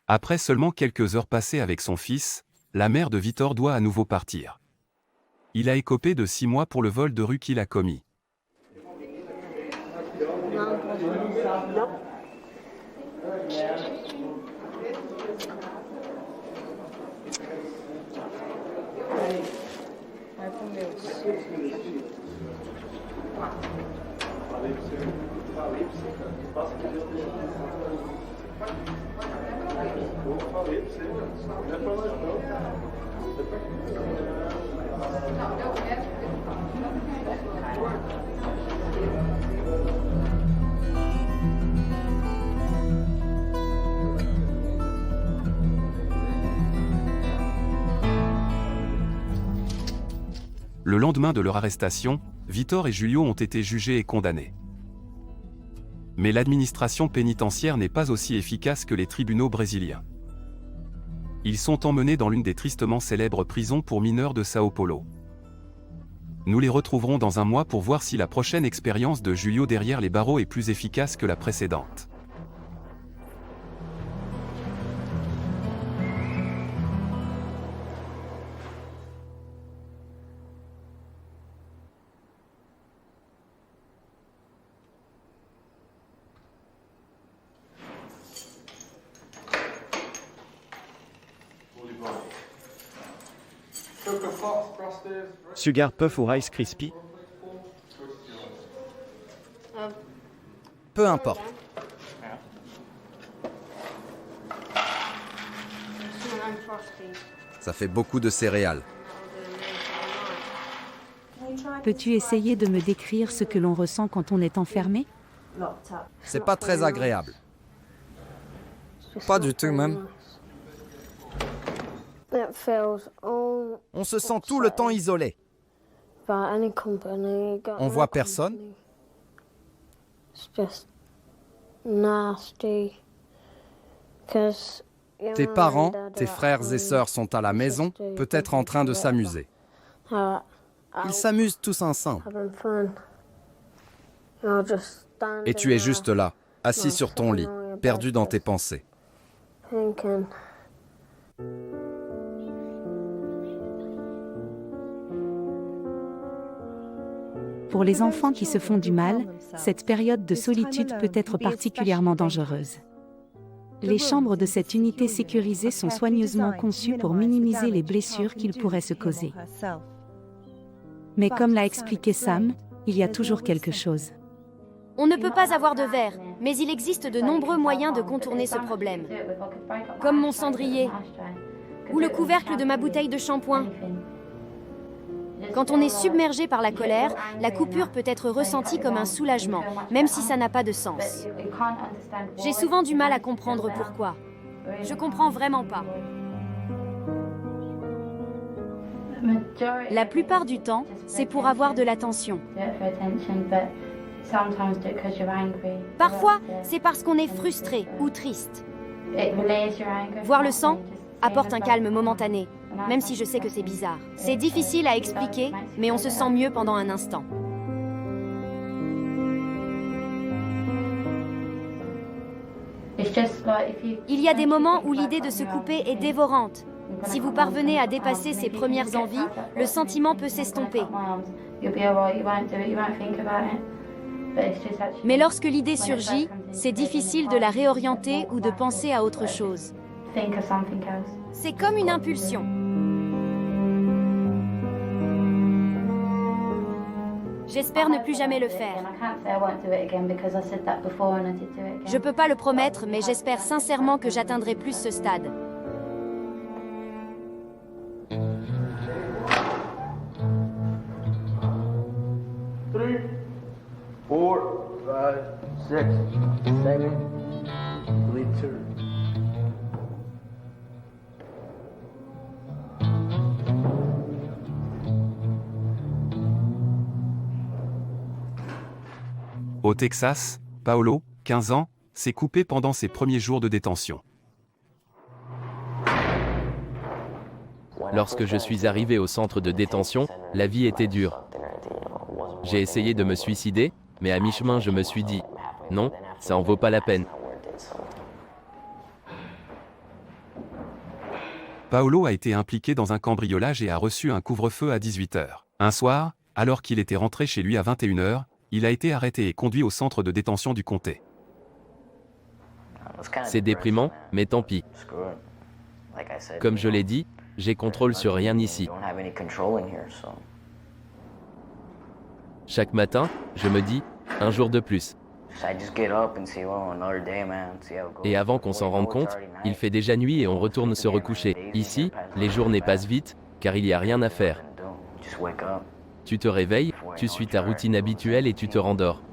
Après seulement quelques heures passées avec son fils, la mère de Vitor doit à nouveau partir. Il a écopé de 6 mois pour le vol de rue qu'il a commis. Não. Le lendemain de leur arrestation, Vitor et Julio ont été jugés et condamnés. Mais l'administration pénitentiaire n'est pas aussi efficace que les tribunaux brésiliens. Ils sont emmenés dans l'une des tristement célèbres prisons pour mineurs de Sao Paulo. Nous les retrouverons dans un mois pour voir si la prochaine expérience de Julio derrière les barreaux est plus efficace que la précédente. Sugar Puff ou Rice Krispie? Peu importe. Ça fait beaucoup de céréales. Peux-tu essayer de me décrire ce que l'on ressent quand on est enfermé? C'est pas très agréable. Pas du tout même. On se sent tout le temps isolé. On voit personne. Tes parents, tes frères et sœurs sont à la maison, peut-être en train de s'amuser. Ils s'amusent tous ensemble. Et tu es juste là, assis sur ton lit, perdu dans tes pensées. Pour les enfants qui se font du mal, cette période de solitude peut être particulièrement dangereuse. Les chambres de cette unité sécurisée sont soigneusement conçues pour minimiser les blessures qu'ils pourraient se causer. Mais comme l'a expliqué Sam, il y a toujours quelque chose. On ne peut pas avoir de verre, mais il existe de nombreux moyens de contourner ce problème. Comme mon cendrier, ou le couvercle de ma bouteille de shampoing. Quand on est submergé par la colère, la coupure peut être ressentie comme un soulagement, même si ça n'a pas de sens. J'ai souvent du mal à comprendre pourquoi. Je comprends vraiment pas. La plupart du temps, c'est pour avoir de l'attention. Parfois, c'est parce qu'on est frustré ou triste. Voir le sang apporte un calme momentané, même si je sais que c'est bizarre. C'est difficile à expliquer, mais on se sent mieux pendant un instant. Il y a des moments où l'idée de se couper est dévorante. Si vous parvenez à dépasser ces premières envies, le sentiment peut s'estomper. Mais lorsque l'idée surgit, c'est difficile de la réorienter ou de penser à autre chose. C'est comme une impulsion. J'espère ne plus jamais le faire. Je ne peux pas le promettre, mais j'espère sincèrement que j'atteindrai plus ce stade. Au Texas, Paolo, 15 ans, s'est coupé pendant ses premiers jours de détention. Lorsque je suis arrivé au centre de détention, la vie était dure. J'ai essayé de me suicider, mais à mi-chemin je me suis dit, non, ça en vaut pas la peine. Paolo a été impliqué dans un cambriolage et a reçu un couvre-feu à 18h. Un soir, alors qu'il était rentré chez lui à 21h, il a été arrêté et conduit au centre de détention du comté. C'est déprimant, mais tant pis. Comme je l'ai dit, j'ai contrôle sur rien ici. Chaque matin, je me dis, un jour de plus. Et avant qu'on s'en rende compte, il fait déjà nuit et on retourne se recoucher. Ici, les journées passent vite, car il n'y a rien à faire. Tu te réveilles, tu suis ta routine habituelle et tu te rendors.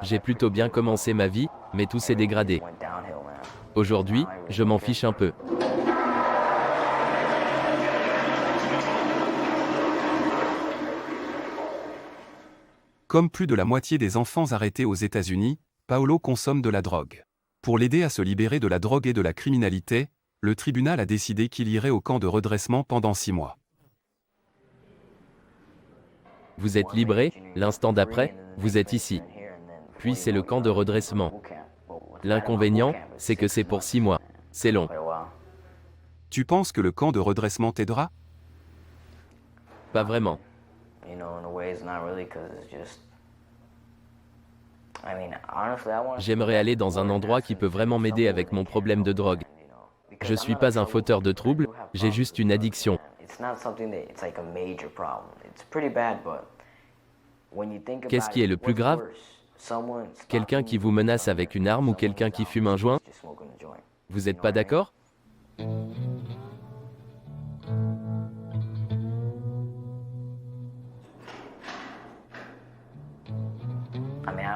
J'ai plutôt bien commencé ma vie, mais tout s'est dégradé. Aujourd'hui, je m'en fiche un peu. Comme plus de la moitié des enfants arrêtés aux États-Unis, Paolo consomme de la drogue. Pour l'aider à se libérer de la drogue et de la criminalité, le tribunal a décidé qu'il irait au camp de redressement pendant 6 mois. Vous êtes libéré, l'instant d'après, vous êtes ici. Puis c'est le camp de redressement. L'inconvénient, c'est que c'est pour 6 mois. C'est long. Tu penses que le camp de redressement t'aidera? Pas vraiment. J'aimerais aller dans un endroit qui peut vraiment m'aider avec mon problème de drogue. Je ne suis pas un fauteur de troubles, j'ai juste une addiction. Qu'est-ce qui est le plus grave? Quelqu'un qui vous menace avec une arme ou quelqu'un qui fume un joint? Vous n'êtes pas d'accord?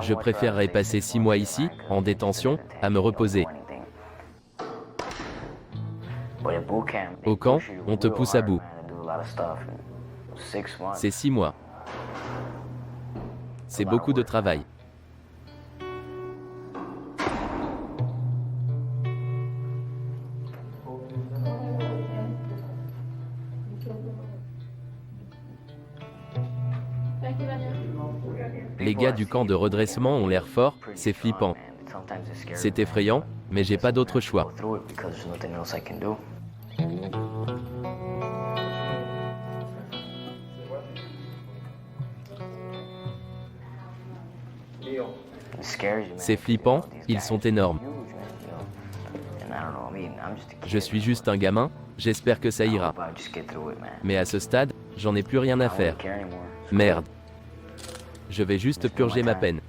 Je préférerais passer 6 mois ici, en détention, à me reposer. Au camp, on te pousse à bout. C'est 6 mois. C'est beaucoup de travail. Les gars du camp de redressement ont l'air forts, c'est flippant. C'est effrayant, mais j'ai pas d'autre choix. C'est flippant, ils sont énormes. Je suis juste un gamin, j'espère que ça ira. Mais à ce stade, j'en ai plus rien à faire. Merde. Je vais juste purger ma peine.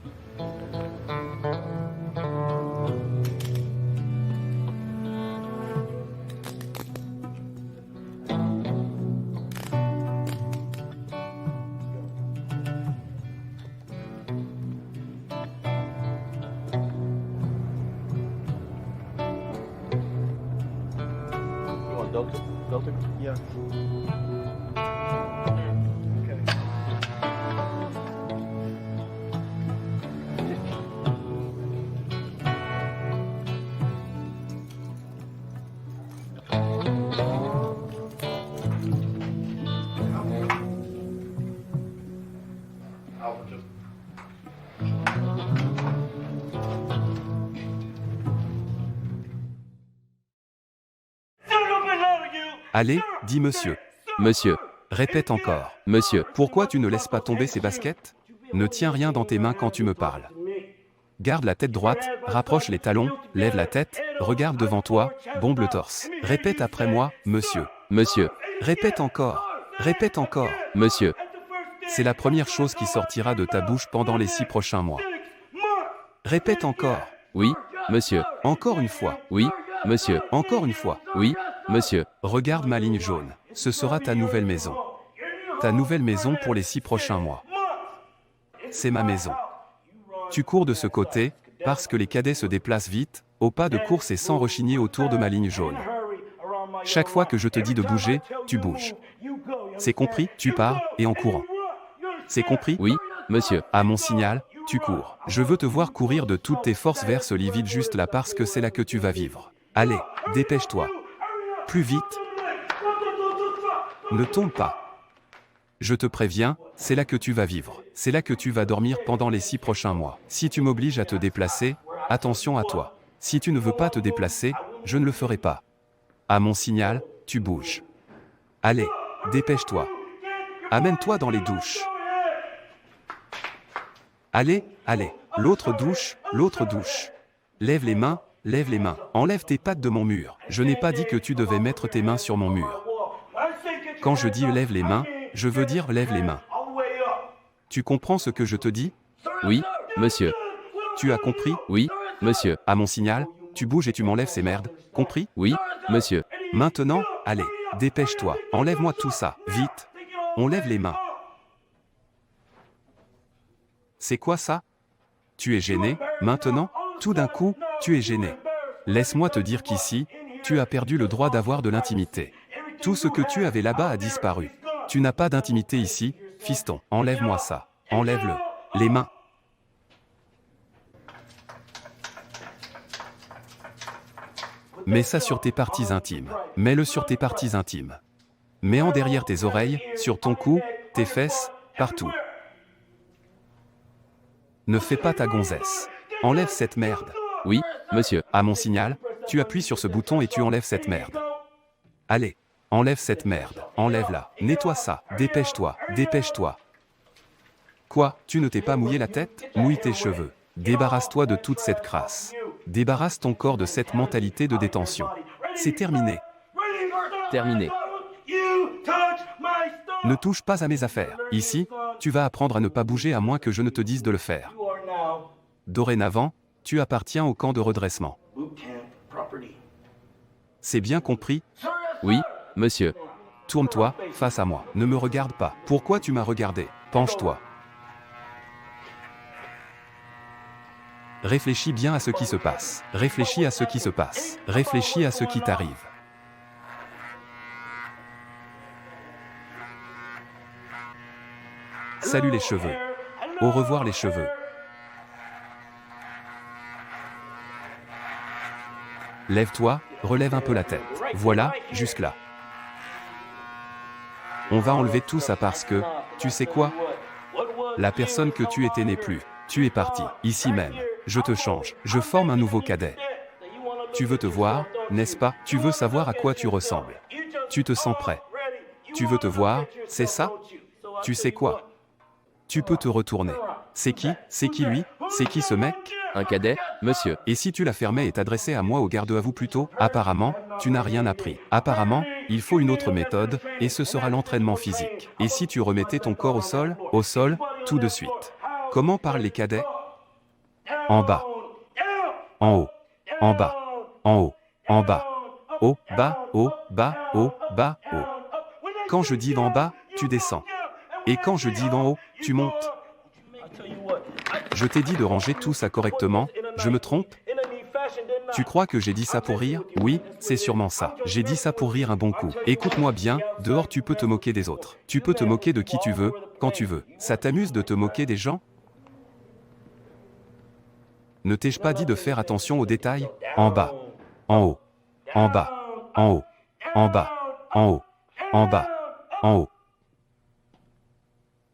Allez, dis monsieur. Monsieur. Répète encore. Monsieur. Pourquoi tu ne laisses pas tomber ces baskets? Ne tiens rien dans tes mains quand tu me parles. Garde la tête droite, rapproche les talons, lève la tête, regarde devant toi, bombe le torse. Répète après moi, monsieur. Monsieur. Répète encore. Répète encore. Monsieur. C'est la première chose qui sortira de ta bouche pendant les 6 prochains mois. Répète encore. Oui, monsieur. Encore une fois. Oui, monsieur. Encore une fois. Oui, monsieur. Regarde ma ligne jaune. Ce sera ta nouvelle maison. Ta nouvelle maison pour les 6 prochains mois. C'est ma maison. Tu cours de ce côté, parce que les cadets se déplacent vite, au pas de course et sans rechigner autour de ma ligne jaune. Chaque fois que je te dis de bouger, tu bouges. C'est compris? Tu pars, et en courant. C'est compris? Oui, monsieur. À mon signal, tu cours. Je veux te voir courir de toutes tes forces vers ce lit vide juste là parce que c'est là que tu vas vivre. Allez, dépêche-toi. Plus vite. Ne tombe pas. Je te préviens, c'est là que tu vas vivre. C'est là que tu vas dormir pendant les 6 prochains mois. Si tu m'obliges à te déplacer, attention à toi. Si tu ne veux pas te déplacer, je ne le ferai pas. À mon signal, tu bouges. Allez, dépêche-toi. Amène-toi dans les douches. Allez, allez. L'autre douche, l'autre douche. Lève les mains, Lève les mains. Enlève tes pattes de mon mur. Je n'ai pas dit que tu devais mettre tes mains sur mon mur. Quand je dis lève les mains, je veux dire lève les mains. Tu comprends ce que je te dis? Oui, monsieur. Tu as compris? Oui, monsieur. À mon signal, tu bouges et tu m'enlèves ces merdes. Compris? Oui, monsieur. Maintenant, allez, dépêche-toi. Enlève-moi tout ça, vite. On lève les mains. C'est quoi ça? Tu es gêné, maintenant? Tout d'un coup, tu es gêné. Laisse-moi te dire qu'ici, tu as perdu le droit d'avoir de l'intimité. Tout ce que tu avais là-bas a disparu. Tu n'as pas d'intimité ici, fiston. Enlève-moi ça. Enlève-le. Les mains. Mets ça sur tes parties intimes. Mets-le sur tes parties intimes. Mets-en derrière tes oreilles, sur ton cou, tes fesses, partout. Ne fais pas ta gonzesse. Enlève cette merde. Oui, monsieur. À mon signal, tu appuies sur ce bouton et tu enlèves cette merde. Allez, enlève cette merde. Enlève-la. Nettoie ça. Dépêche-toi. Dépêche-toi. Quoi, tu ne t'es pas mouillé la tête? Mouille tes cheveux. Débarrasse-toi de toute cette crasse. Débarrasse ton corps de cette mentalité de détention. C'est terminé. Terminé. Ne touche pas à mes affaires. Ici, tu vas apprendre à ne pas bouger à moins que je ne te dise de le faire. Dorénavant, tu appartiens au camp de redressement. C'est bien compris? Oui, monsieur. Tourne-toi, face à moi. Ne me regarde pas. Pourquoi tu m'as regardé? Penche-toi. Réfléchis bien à ce qui se passe. Réfléchis à ce qui se passe. Réfléchis à ce qui t'arrive. Salut les cheveux. Au revoir les cheveux. Lève-toi, relève un peu la tête. Voilà, jusque-là. On va enlever tout ça parce que, tu sais quoi? La personne que tu étais n'est plus. Tu es parti, ici même. Je te change, je forme un nouveau cadet. Tu veux te voir, n'est-ce pas? Tu veux savoir à quoi tu ressembles. Tu te sens prêt. Tu veux te voir, c'est ça? Tu sais quoi? Tu peux te retourner. C'est qui? C'est qui lui? C'est qui ce mec? Un cadet, monsieur. Et si tu la fermais et t'adressais à moi au garde à vous plutôt? Apparemment, tu n'as rien appris. Apparemment, il faut une autre méthode, et ce sera l'entraînement physique. Et si tu remettais ton corps au sol, tout de suite. Comment parlent les cadets? En bas. En haut. En bas. En haut. En bas. Haut, bas, haut, bas, haut, bas, haut. Quand je dis en bas, tu descends. Et quand je dis en haut, tu montes. Je t'ai dit de ranger tout ça correctement, je me trompe? Tu crois que j'ai dit ça pour rire? Oui, c'est sûrement ça. J'ai dit ça pour rire un bon coup. Écoute-moi bien, dehors tu peux te moquer des autres. Tu peux te moquer de qui tu veux, quand tu veux. Ça t'amuse de te moquer des gens? Ne t'ai-je pas dit de faire attention aux détails? En bas. En haut. En bas. En haut. En bas. En haut. En bas. En haut.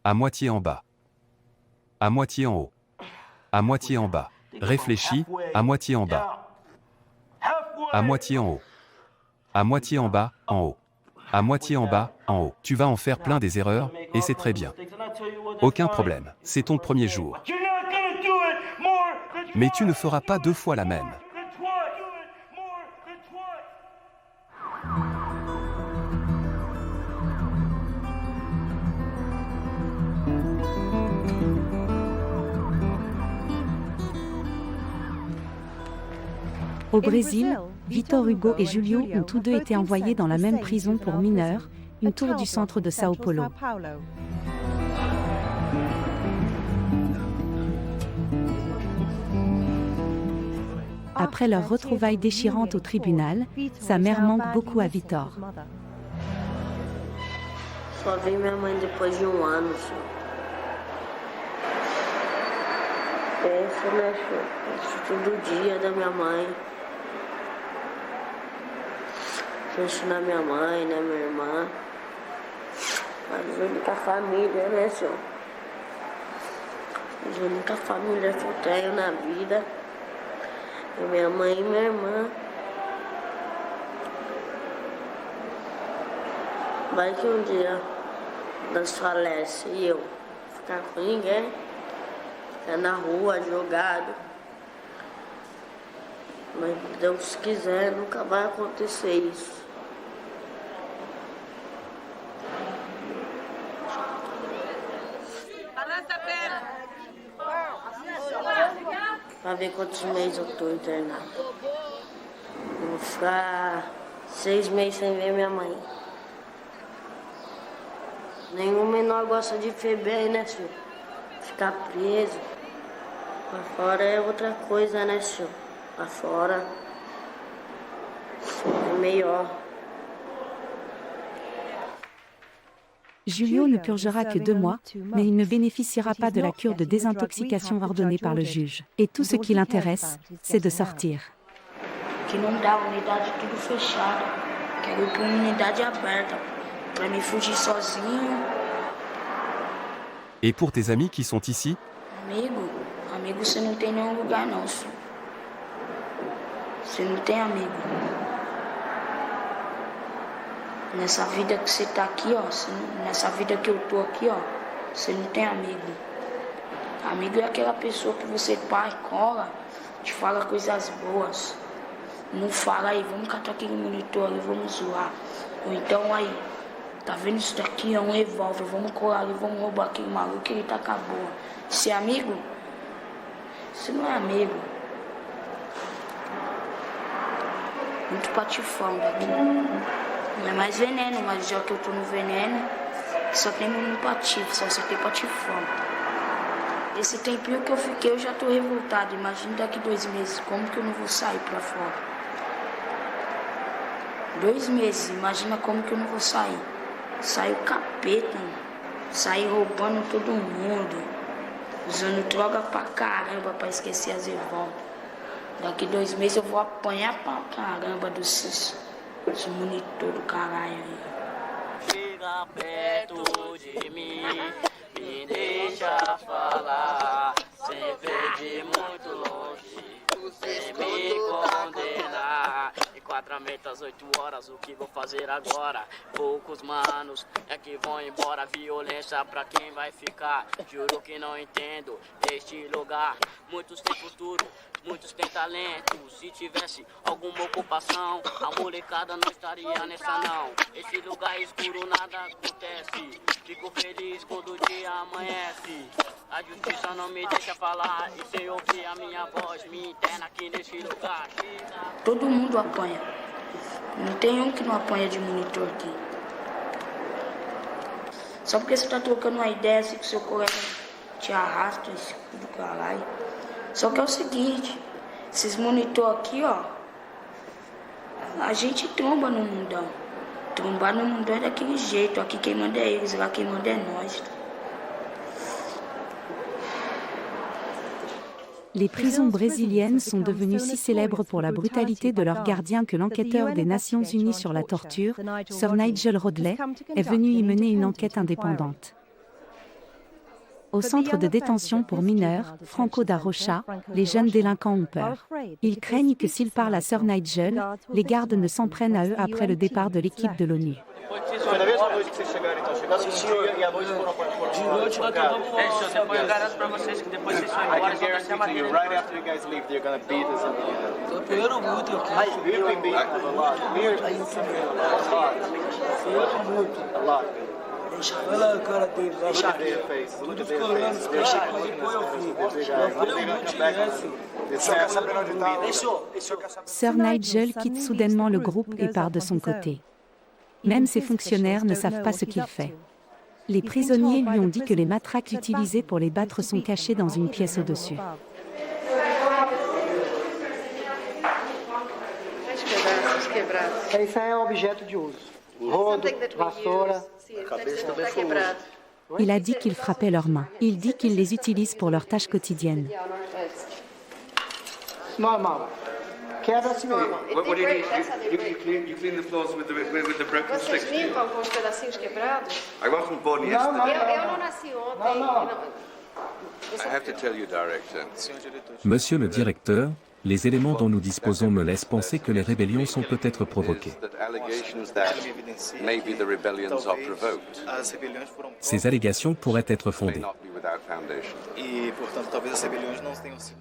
À moitié en bas. À moitié en haut. À moitié en bas. Réfléchis, à moitié en bas. À moitié en haut. À moitié en bas, en haut. À moitié en bas, en haut. Tu vas en faire plein des erreurs, et c'est très bien. Aucun problème, c'est ton premier jour. Mais tu ne feras pas 2 fois la même. Au Brésil, Victor Hugo et Julio ont tous deux été envoyés dans la même prison pour mineurs, une tour du centre de Sao Paulo. Après leur retrouvaille déchirante au tribunal, sa mère manque beaucoup à Victor. Só vi minha mãe depois de ano, senhor. Pensa, né, senhor? Todo dia da minha mãe. Penso na minha mãe, na minha irmã. A única família, né, senhor? A única família que eu tenho na vida é minha mãe e minha irmã. Vai que um dia nós falece e eu ficar com ninguém, ficar na rua, jogado. Mas Deus quiser, nunca vai acontecer isso. Pra ver quantos meses eu tô internado. Eu vou ficar 6 meses sem ver minha mãe. Nenhum menor gosta de feber, né, senhor? Ficar preso. Pra fora é outra coisa, né, senhor? Pra fora é melhor. Julio ne purgera que 2 mois, mais il ne bénéficiera pas de la cure de désintoxication ordonnée par le juge. Et tout ce qui l'intéresse, c'est de sortir. Que não dá, unidade tudo fechada. Quero ir pra uma unidade aberta, pra me fugir sozinho. Et pour tes amis qui sont ici, Amigo você não tem nenhum lugar não, senhor. Você não tem amigo. Nessa vida que você tá aqui, ó, nessa vida que eu tô aqui, ó, você não tem amigo. Amigo é aquela pessoa que você cola, te fala coisas boas. Não fala aí, vamos catar aquele monitor ali, vamos zoar. Ou então aí, tá vendo isso daqui? É um revólver, vamos colar ali, vamos roubar aquele maluco que ele tá com a boa. Você é amigo? Você não é amigo. Muito patifão daqui. Não é mais veneno, mas já que eu tô no veneno, só tem muito patife, só tem patifão. Esse tempinho que eu fiquei, eu já tô revoltado. Imagina daqui 2 meses, como que eu não vou sair pra fora? 2 meses, imagina como que eu não vou sair. Saiu capeta, saí roubando todo mundo, usando droga pra caramba pra esquecer as revoltas. Daqui 2 meses eu vou apanhar pra caramba desses monitor do caralho aí. Chega perto de mim, me deixa falar, sempre de muito longe, sem me condenar. Enquadramento às 8 horas, o que vou fazer agora? Poucos manos é que vão embora, violência pra quem vai ficar. Juro que não entendo este lugar, muitos têm futuro, muitos têm talento. Se tivesse alguma ocupação, a molecada não estaria nessa não. Esse lugar escuro nada acontece, fico feliz quando o dia amanhece. A justiça não me deixa falar, e sem ouvir a minha voz me interna aqui nesse lugar. Todo mundo apanha, não tem um que não apanha de monitor aqui. Só porque você tá trocando uma ideia assim que seu colega te arrasta, esse cu do caralho. Só que é o seguinte, esses monitor aqui, ó, a gente tromba no mundão. Trombar no mundão é daquele jeito, aqui quem manda é eles, lá quem manda é nós. Les prisons brésiliennes sont devenues si célèbres pour la brutalité de leurs gardiens que l'enquêteur des Nations Unies sur la torture, Sir Nigel Rodley, est venu y mener une enquête indépendante. Au centre de détention pour mineurs, Franco da Rocha, les jeunes délinquants ont peur. Ils craignent que s'ils parlent à Sir Nigel, les gardes ne s'en prennent à eux après le départ de l'équipe de l'ONU. Foi na mesma noite que vocês chegaram, então. Chegaram de dia e à noite foram para de noite nós tomamos uma... Depois eu garanto para vocês que depois vocês vão embora, só vai ser a maneira. Right after you guys leave, they're gonna beat us up. Tô apanhando muito aqui. We've been beaten a lot. Muito. A lot. Olha a cara dele, deixa ver. Tudo ficou olhando, deixa depois eu vi. Sir Nigel quitte soudainement le groupe et part de son côté. Même ses fonctionnaires ne savent pas ce qu'il fait. Les prisonniers lui ont dit que les matraques utilisées pour les battre sont cachées dans une pièce au-dessus. Isso é objeto de uso. Rodo, vassoura. Il a dit qu'ils frappaient leurs mains. Il dit qu'ils les utilisent pour leurs tâches quotidiennes. Normal. Quebra-se mesmo. What do you do? You clean the floors with the broken sticks? Vocês limpam com os pedacinhos quebrados? I wasn't born yesterday. Eu não nasci ontem. I have to tell you, Director. Monsieur le directeur, Les éléments dont nous disposons me laissent penser que les rébellions sont peut-être provoquées. Ces allégations pourraient être fondées.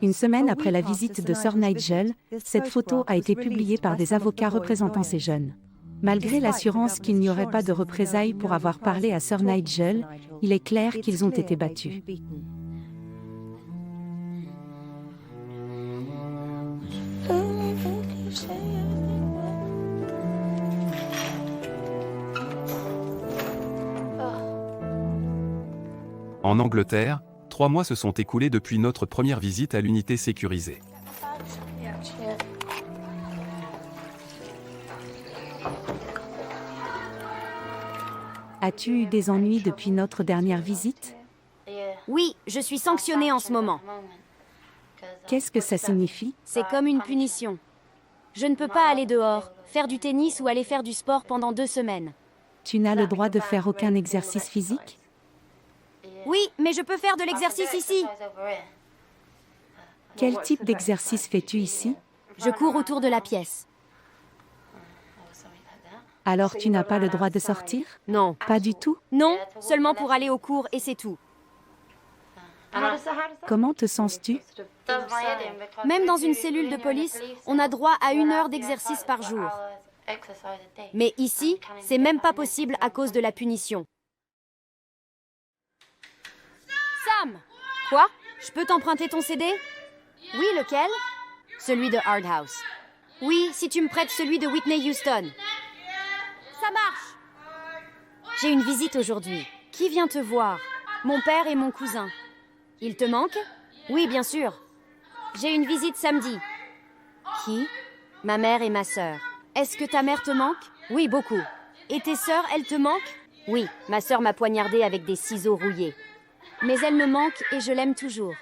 Une semaine après la visite de Sir Nigel, cette photo a été publiée par des avocats représentant ces jeunes. Malgré l'assurance qu'il n'y aurait pas de représailles pour avoir parlé à Sir Nigel, il est clair qu'ils ont été battus. En Angleterre, 3 mois se sont écoulés depuis notre première visite à l'unité sécurisée. As-tu eu des ennuis depuis notre dernière visite? Oui, je suis sanctionnée en ce moment. Qu'est-ce que ça signifie? C'est comme une punition. Je ne peux pas aller dehors, faire du tennis ou aller faire du sport pendant 2 semaines. Tu n'as le droit de faire aucun exercice physique? Oui, mais je peux faire de l'exercice ici. Quel type d'exercice fais-tu ici? Je cours autour de la pièce. Alors tu n'as pas le droit de sortir? Non. Pas du tout? Non, seulement pour aller au cours et c'est tout. Comment te sens-tu? Même dans une cellule de police, on a droit à 1 heure d'exercice par jour. Mais ici, c'est même pas possible à cause de la punition. Sam! Quoi? Je peux t'emprunter ton CD? Oui, lequel? Celui de Hard House. Oui, si tu me prêtes celui de Whitney Houston. Ça marche! J'ai une visite aujourd'hui. Qui vient te voir? Mon père et mon cousin. Il te manque? Oui, bien sûr. J'ai une visite samedi. Qui? Ma mère et ma sœur. Est-ce que ta mère te manque? Oui, beaucoup. Et tes sœurs, elles te manquent? Oui, ma sœur m'a poignardée avec des ciseaux rouillés. Mais elle me manque et je l'aime toujours.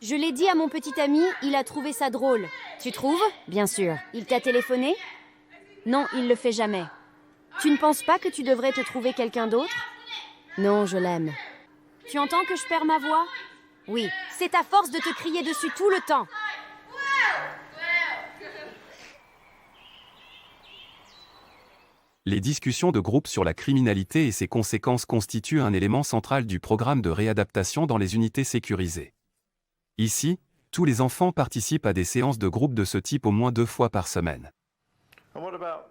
Je l'ai dit à mon petit ami, il a trouvé ça drôle. Tu trouves? Bien sûr. Il t'a téléphoné? Non, il le fait jamais. Tu ne penses pas que tu devrais te trouver quelqu'un d'autre? Non, je l'aime. Tu entends que je perds ma voix? Oui. C'est à force de te crier dessus tout le temps. Les discussions de groupe sur la criminalité et ses conséquences constituent un élément central du programme de réadaptation dans les unités sécurisées. Ici, tous les enfants participent à des séances de groupe de ce type au moins 2 fois par semaine.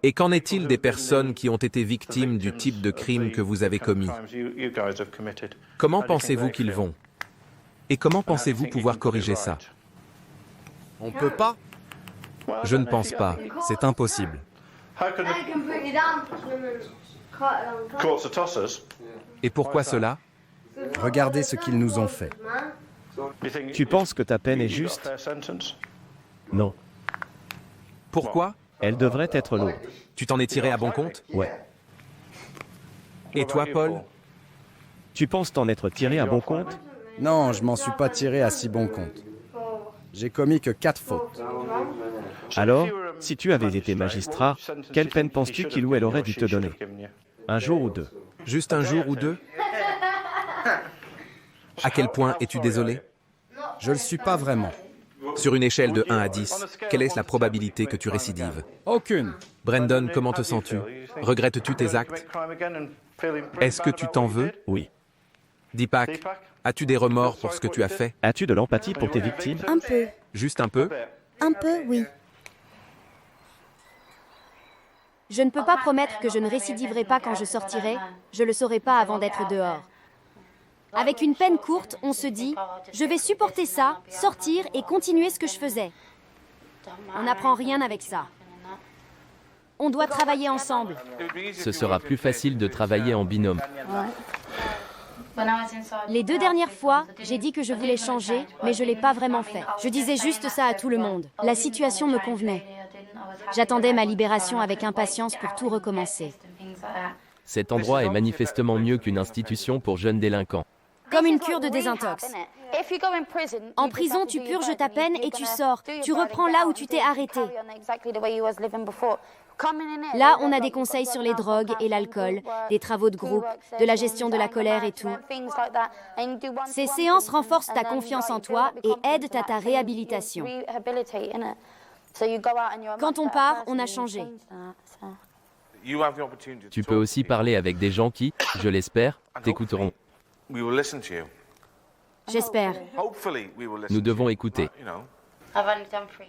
Et qu'en est-il des personnes qui ont été victimes du type de crime que vous avez commis? Comment pensez-vous qu'ils vont? Et comment pensez-vous pouvoir corriger ça? On ne peut pas? Je ne pense pas. C'est impossible. Et pourquoi cela? Regardez ce qu'ils nous ont fait. Tu penses que ta peine est juste? Non. Pourquoi? Elle devrait être lourde. Tu t'en es tiré à bon compte? Ouais. Et toi, Paul? Tu penses t'en être tiré à bon compte? Non, je m'en suis pas tiré à si bon compte. J'ai commis que 4 fautes. Alors, si tu avais été magistrat, quelle peine penses-tu qu'il ou elle aurait dû te donner? 1 jour ou 2? Juste 1 jour ou 2? À quel point es-tu désolé? Je le suis pas vraiment. Sur une échelle de 1 à 10, quelle est la probabilité que tu récidives? Aucune. Brandon, comment te sens-tu? Regrettes-tu tes actes? Est-ce que tu t'en veux? Oui. Deepak, as-tu des remords pour ce que tu as fait? As-tu de l'empathie pour tes victimes? Un peu. Juste un peu? Un peu, oui. Je ne peux pas promettre que je ne récidiverai pas quand je sortirai. Je le saurai pas avant d'être dehors. Avec une peine courte, on se dit « Je vais supporter ça, sortir et continuer ce que je faisais ». On n'apprend rien avec ça. On doit travailler ensemble. Ce sera plus facile de travailler en binôme. Les 2 dernières fois, j'ai dit que je voulais changer, mais je ne l'ai pas vraiment fait. Je disais juste ça à tout le monde. La situation me convenait. J'attendais ma libération avec impatience pour tout recommencer. Cet endroit est manifestement mieux qu'une institution pour jeunes délinquants. Comme une cure de désintox. En prison, tu purges ta peine et tu sors. Tu reprends là où tu t'es arrêté. Là, on a des conseils sur les drogues et l'alcool, des travaux de groupe, de la gestion de la colère et tout. Ces séances renforcent ta confiance en toi et aident à ta réhabilitation. Quand on part, on a changé. Tu peux aussi parler avec des gens qui, je l'espère, t'écouteront. J'espère. Nous devons écouter.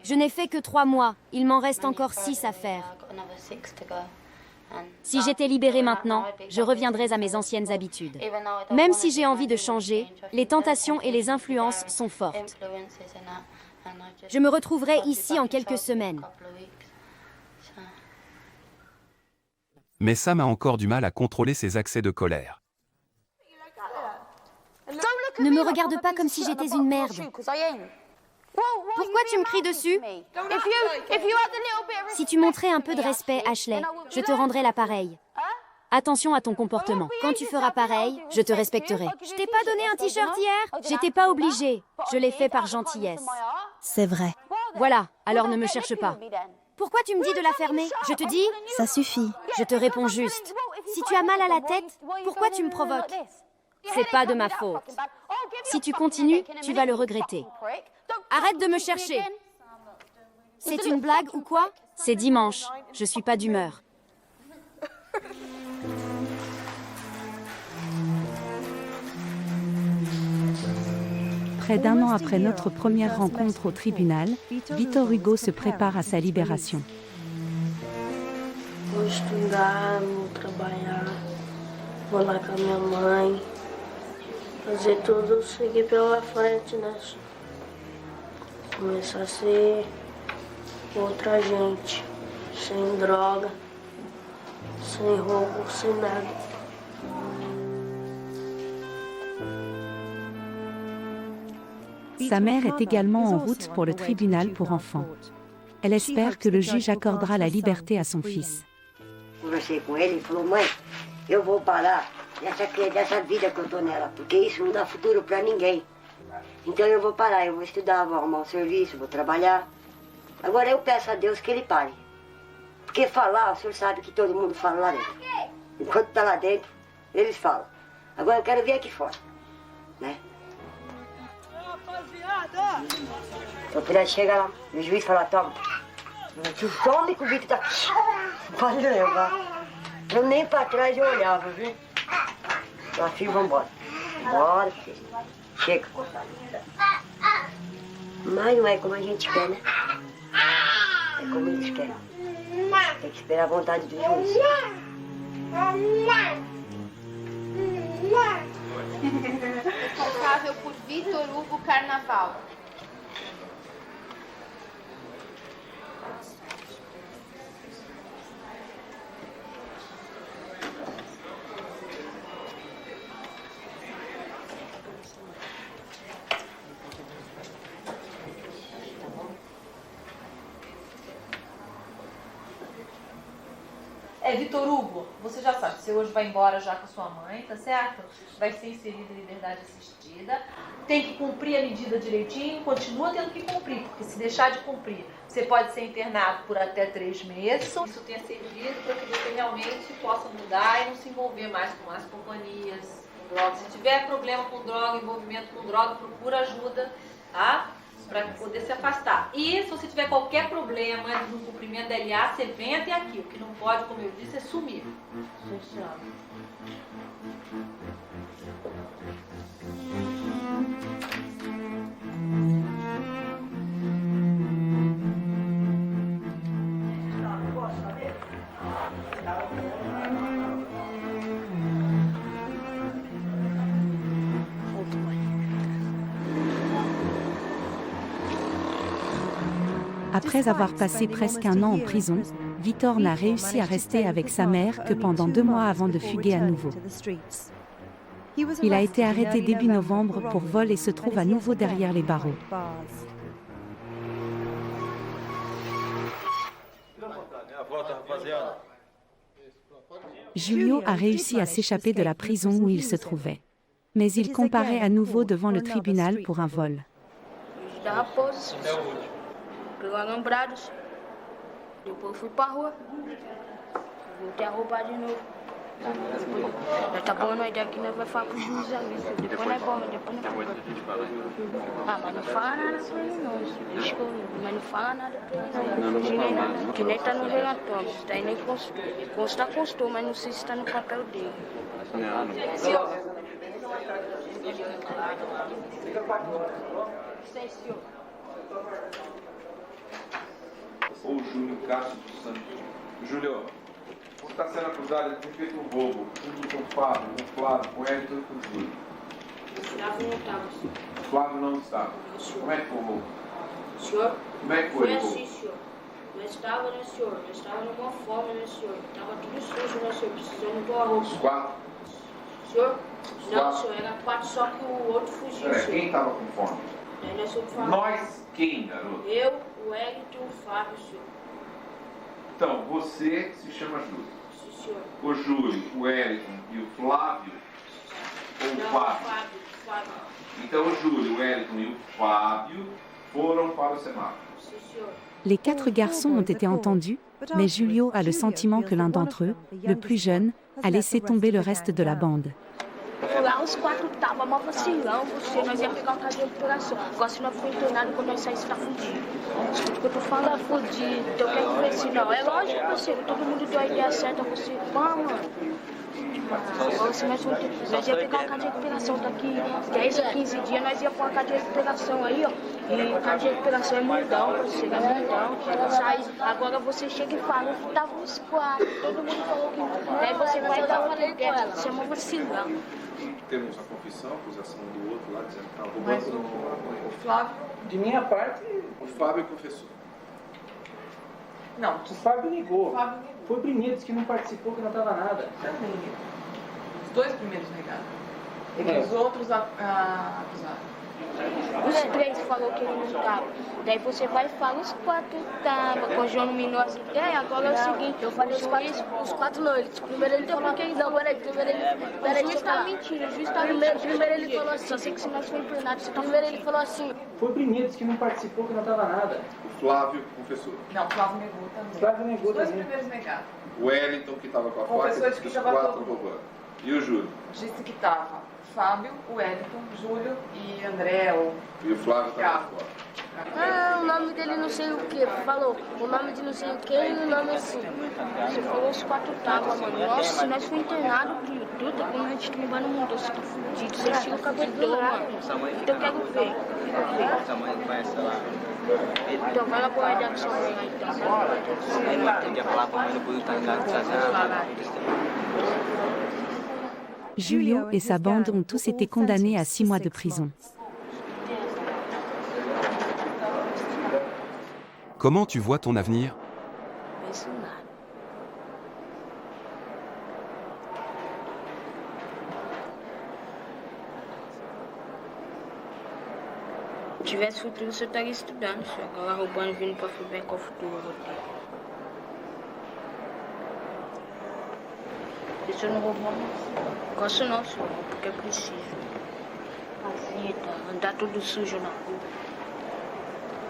Je n'ai fait que 3 mois. Il m'en reste encore 6 à faire. Si j'étais libérée maintenant, je reviendrais à mes anciennes habitudes. Même si j'ai envie de changer, les tentations et les influences sont fortes. Je me retrouverai ici en quelques semaines. Mais Sam a encore du mal à contrôler ses accès de colère. Ne me regarde pas comme si j'étais une merde. Pourquoi tu me cries dessus? Si tu montrais un peu de respect, Ashley, je te rendrai l'appareil. Attention à ton comportement. Quand tu feras pareil, je te respecterai. Je t'ai pas donné un t-shirt hier? J'étais pas obligée. Je l'ai fait par gentillesse. C'est vrai. Voilà, alors ne me cherche pas. Pourquoi tu me dis de la fermer? Je te dis... Ça suffit. Je te réponds juste. Si tu as mal à la tête, pourquoi tu me provoques? C'est pas de ma faute. Si tu continues, tu vas le regretter. Arrête de me chercher. C'est une blague ou quoi? C'est dimanche. Je suis pas d'humeur. Près d'1 an après notre première rencontre au tribunal, Victor Hugo se prépare à sa libération. Vou estudar, vou trabalhar, vou lá com a minha mãe, fazer tudo seguir pela frente, né? Começar a ser outra gente, sem droga, sem roubo, sem nada. Sa mère est également en route pour le tribunal pour enfants. Elle espère que le juge accordera la liberté à son fils. Conversei com ele e falou: mãe, eu vou parar dessa vida que eu tô nela, porque isso não dá futuro para ninguém. Então eu vou parar, eu vou estudar, vou arrumar um serviço, vou trabalhar. Agora eu peço a Deus que ele pare. Porque falar, o senhor sabe que todo mundo fala lá dentro. Enquanto tá lá dentro, eles falam. Agora eu quero ver aqui fora, né? Então quando chega lá, o juiz fala: toma, tu some que o bicho tá... Pode levar. Eu nem pra trás eu olhava, viu? Então, filho, vambora. Bora, filho. Chega. Mas não é como a gente quer, né? É como eles querem. Tem que esperar a vontade do juiz. Responsável por Victor Hugo Carnaval. Victor Hugo, você já sabe, você hoje vai embora já com a sua mãe, tá certo? Vai ser inserido em liberdade assistida, tem que cumprir a medida direitinho, continua tendo que cumprir, porque se deixar de cumprir, você pode ser internado por até 3 meses. Isso tenha servido para que você realmente possa mudar e não se envolver mais com as companhias, com drogas. Se tiver problema com droga, envolvimento com droga, procura ajuda, tá? Para poder se afastar. E se você tiver qualquer problema no cumprimento da LA, você vem até aqui. O que não pode, como eu disse, é sumir. Après avoir passé presque 1 an en prison, Victor n'a réussi à rester avec sa mère que pendant 2 mois avant de fuguer à nouveau. Il a été arrêté début novembre pour vol et se trouve à nouveau derrière les barreaux. Julio a réussi à s'échapper de la prison où il se trouvait. Mais il comparaît à nouveau devant le tribunal pour un vol. Da Raposa, pegou alambrados, depois fui pra rua, voltei a roubar de novo. Nós tá bom, nós daqui nós vai falar pro juiz ali, depois nós vamos, depois nós vamos. Ah, mas não fala nada pra ele não, deixa que eu ver, mas não fala nada pra ele não, nem nada, que nem tá no relatório, tá aí nem constou. Constou, mas não sei se tá no papel dele. Ou Júlio Castro dos Santos. Júlio, você está sendo acusado de ter feito um roubo, junto com o Fábio, com o Flávio, com o Hélio e com o Júlio. O Flávio não estava. O Flávio não estava. Como é que foi o roubo? Senhor? Como é que foi o roubo? Foi assim, senhor. Nós estava, né, senhor? Nós estava numa fome, né, senhor? Estava tudo sujo, né, senhor? Precisando do arroz. Os 4? Senhor? Os Não, 4? senhor, era 4, só que o outro fugiu, senhor. Quem estava com fome? Aí nós fomos falar. Nós quem, garoto? Eu, o Hélio e o Fábio, senhor. Então, você se chama Júlio. Sim, senhor. O Júlio, o Wellington e o Flávio? Ou o Fábio? Fábio. Então, o Júlio, o Wellington e o Fábio foram para o semáforo. Sim, senhor. Les 4 garçons ont été entendus, mais Julio a le sentiment que l'un d'entre eux, le plus jeune, a laissé tomber le reste de la bande. Lá os 4 estavam mó vacilão, você, nós ia pegar o cadeia de operação. Agora se não foi internado, quando nós saímos, tá fudido. Escuta o que eu tô falando, fudido. Então eu quero ver se não. É lógico, você, todo mundo deu a ideia certa, você, mano. Agora se nós ia pegar a cadeia de operação daqui 10 a 15 dias, nós ia pôr a cadeia de operação aí, ó. E a cadeia de operação é mundão, você, é mundão. Sai, agora você chega e fala, tava uns 4, todo mundo falou que. Aí você vai dar uma ideia, você é mó vacilão. Temos a confissão, a acusação do outro lá dizendo que estava Mas roubando. o Flávio, de minha parte... O Fábio confessou. Não, O Fábio negou. o Fábio negou. Foi o primeiro, disse que não participou, que não estava nada. Também negou. Os 2 primeiros negaram. E que É. os outros acusaram. Os 3 falou que ele não estava. Daí você vai e fala, os 4 estavam, conjunto as ideias. Agora é o seguinte, eu falei os 4 não. Primeiro ele falou que não, peraí, o juiz tá mentindo, o juiz tá mentindo. Primeiro ele falou assim, só sei que se nós for internado, primeiro ele falou assim. Foi o primeiro, disse que não participou, que não estava nada. O Flávio confessou. Não, o Flávio negou também. O Flávio negou Os 2 também. primeiros negaram. O Wellington, que estava com a Confessou faca, isso que disse que os estava 4 roubando. E o Júlio? Disse que estava Fábio, o Wellington, Júlio e André, ou... E o Flávio estava fora. Ah, o nome dele não sei o que, falou. O nome de não sei o que e o nome assim. Você falou os 4 estavam, mano. Nossa, se nós for internado, tudo, como a gente tromba no mundo, você tá fudido. Você tira o cabelo do mano. Então eu quero ver. Sua mãe conhece lá. Então vai lá pra ideia com sua mãe aí, então. Tem que falar pra mãe depois tá em casa, tá. Julio et sa bande ont tous été condamnés à 6 mois de prison. Comment tu vois ton avenir? Penso nada. Se tivesse futuro, você estaria estudando, senhor. Agora roubando, vindo pra FUVEC, qual futuro eu vou ter? Se eu não roubar, não posso não, senhor, porque eu preciso. Eita, andar tudo sujo na rua.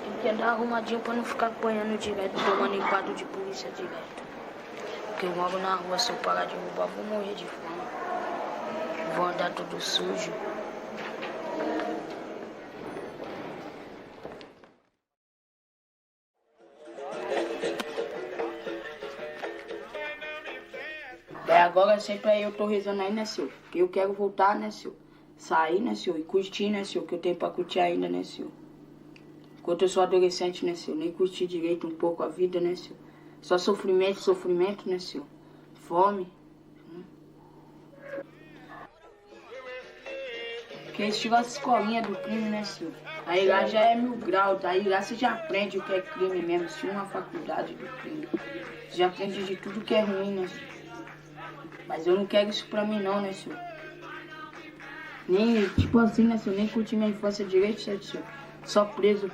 Tem que andar arrumadinho pra não ficar apanhando direto, tomando enquadro de polícia direto. Porque eu moro na rua, se eu parar de roubar, vou morrer de fome. Vou andar tudo sujo. Agora sempre aí eu tô rezando aí, né, senhor? Porque eu quero voltar, né, senhor? Sair, né, senhor? E curtir, né, senhor? Que eu tenho pra curtir ainda, né, senhor? Enquanto eu sou adolescente, né, senhor? Nem curti direito um pouco a vida, né, senhor? Só sofrimento, né, senhor? Fome. Porque eles tiram as escolinhas do crime, né, senhor? Aí lá já é 1000 graus, daí lá você já aprende o que é crime mesmo, se uma faculdade do crime. Você já aprende de tudo que é ruim, né, senhor? Mas eu não quero isso pra mim não, né, senhor? Nem, tipo assim, né, senhor? Nem curti minha infância direito, certo, senhor? Só preso.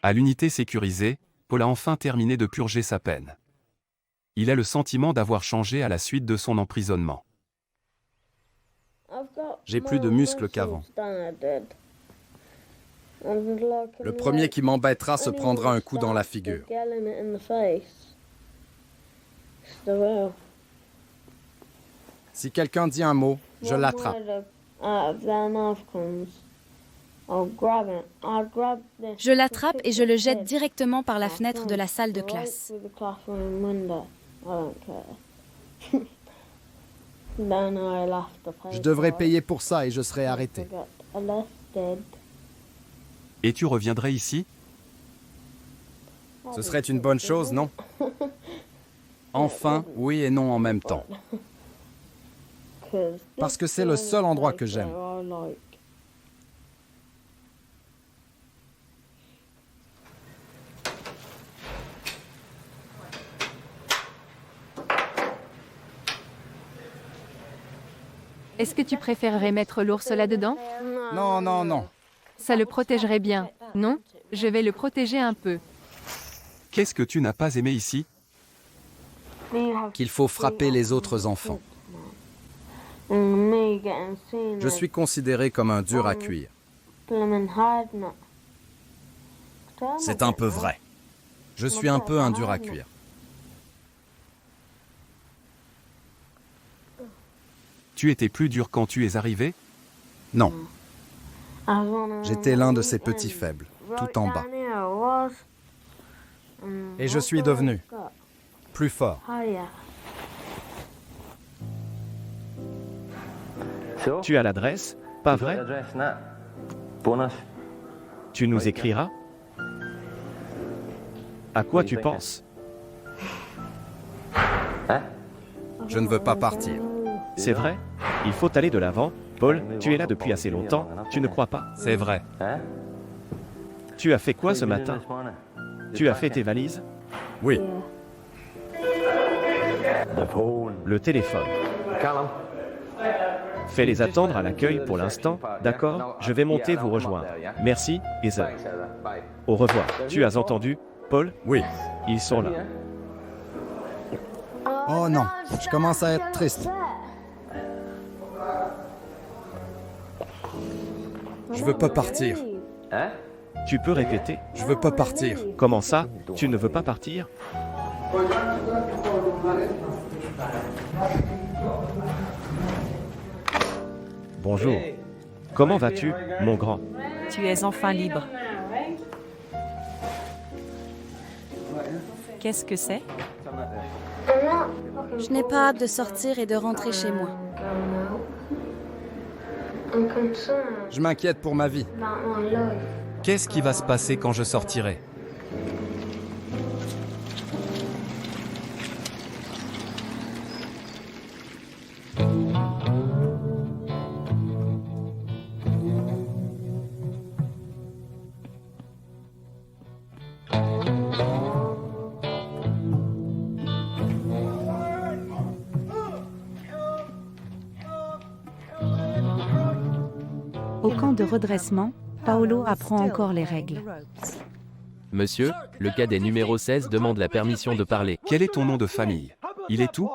À l'unité sécurisée, Paul a enfin terminé de purger sa peine. Il a le sentiment d'avoir changé à la suite de son emprisonnement. J'ai plus de muscles qu'avant. Le premier qui m'embêtera se prendra un coup dans la figure. Si quelqu'un dit un mot, je l'attrape. Je l'attrape et je le jette directement par la fenêtre de la salle de classe. Je devrais payer pour ça et je serai arrêté. Et tu reviendrais ici? Ce serait une bonne chose, non? Enfin, oui et non en même temps. Parce que c'est le seul endroit que j'aime. Est-ce que tu préférerais mettre l'ours là-dedans? Non, non, non. Ça le protégerait bien, non? Je vais le protéger un peu. Qu'est-ce que tu n'as pas aimé ici? Qu'il faut frapper les autres enfants. Je suis considéré comme un dur à cuire. C'est un peu vrai. Je suis un peu un dur à cuire. Tu étais plus dur quand tu es arrivé? Non. J'étais l'un de ces petits faibles, tout en bas. Et je suis devenu plus fort. Tu as l'adresse, pas vrai? Tu nous écriras? À quoi tu penses? Je ne veux pas partir. C'est vrai? Il faut aller de l'avant. Paul, tu es là depuis assez longtemps, tu ne crois pas? C'est vrai. Tu as fait quoi ce matin? Tu as fait tes valises? Oui. Le téléphone. Fais-les attendre à l'accueil pour l'instant, d'accord? Je vais monter vous rejoindre. Merci, Heather. Au revoir. Tu as entendu, Paul? Oui. Ils sont là. Oh non, je commence à être triste. Je veux pas partir. Tu peux répéter? Je veux pas partir. Comment ça? Tu ne veux pas partir? Bonjour. Comment vas-tu, mon grand? Tu es enfin libre. Qu'est-ce que c'est? Je n'ai pas hâte de sortir et de rentrer chez moi. Je m'inquiète pour ma vie. Qu'est-ce qui va se passer quand je sortirai? Au camp de redressement, Paolo apprend encore les règles. Monsieur, le cadet numéro 16 demande la permission de parler. Quel est ton nom de famille? Il est où?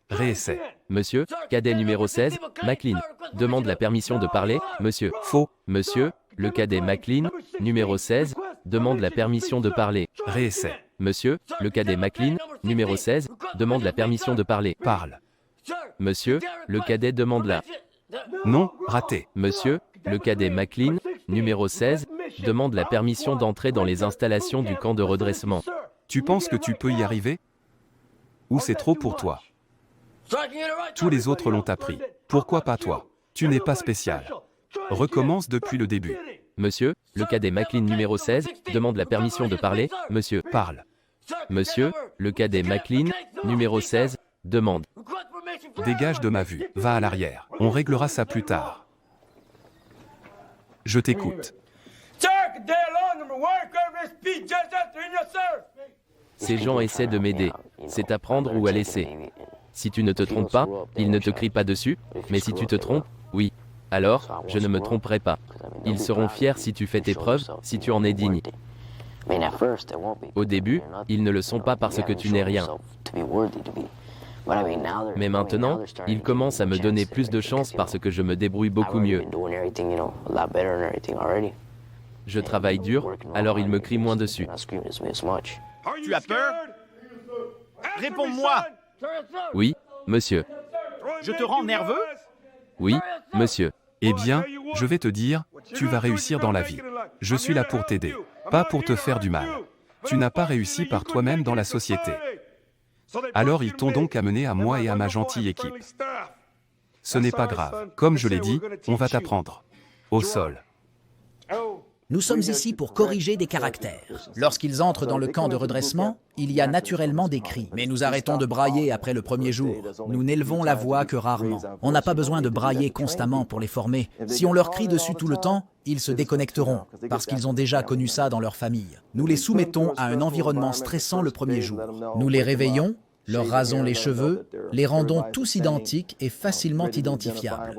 Réessaie. Monsieur, cadet numéro 16, McLean, demande la permission de parler. Monsieur, faux. Monsieur, le cadet McLean, numéro 16, demande la permission de parler. Réessaie. Monsieur, le cadet McLean, numéro 16, demande la permission de parler. Parle. Monsieur, le cadet demande la... Non, raté. Monsieur, le cadet McLean, numéro 16, demande la permission d'entrer dans les installations du camp de redressement. Tu penses que tu peux y arriver? Ou c'est trop pour toi? Tous les autres l'ont appris. Pourquoi pas toi? Tu n'es pas spécial. Recommence depuis le début. Monsieur, le cadet McLean numéro 16, demande la permission de parler. Monsieur, parle. Monsieur, le cadet McLean, numéro 16, demande. Dégage de ma vue, va à l'arrière. On réglera ça plus tard. Je t'écoute. Ces gens essaient de m'aider. C'est à prendre ou à laisser. Si tu ne te trompes pas, ils ne te crient pas dessus, mais si tu te trompes, oui. Alors, je ne me tromperai pas. Ils seront fiers si tu fais tes preuves, si tu en es digne. Au début, ils ne le sont pas parce que tu n'es rien. Mais maintenant, ils commencent à me donner plus de chance parce que je me débrouille beaucoup mieux. Je travaille dur, alors ils me crient moins dessus. Tu as peur? Réponds-moi! Oui, monsieur. Je te rends nerveux? Oui, monsieur. Eh bien, je vais te dire, tu vas réussir dans la vie. Je suis là pour t'aider, pas pour te faire du mal. Tu n'as pas réussi par toi-même dans la société. Alors ils t'ont donc amené à moi et à ma gentille équipe. Ce n'est pas grave. Comme je l'ai dit, on va t'apprendre. Au sol. Nous sommes ici pour corriger des caractères. Lorsqu'ils entrent dans le camp de redressement, il y a naturellement des cris. Mais nous arrêtons de brailler après le premier jour. Nous n'élevons la voix que rarement. On n'a pas besoin de brailler constamment pour les former. Si on leur crie dessus tout le temps, ils se déconnecteront, parce qu'ils ont déjà connu ça dans leur famille. Nous les soumettons à un environnement stressant le premier jour. Nous les réveillons, leur rasons les cheveux, les rendons tous identiques et facilement identifiables.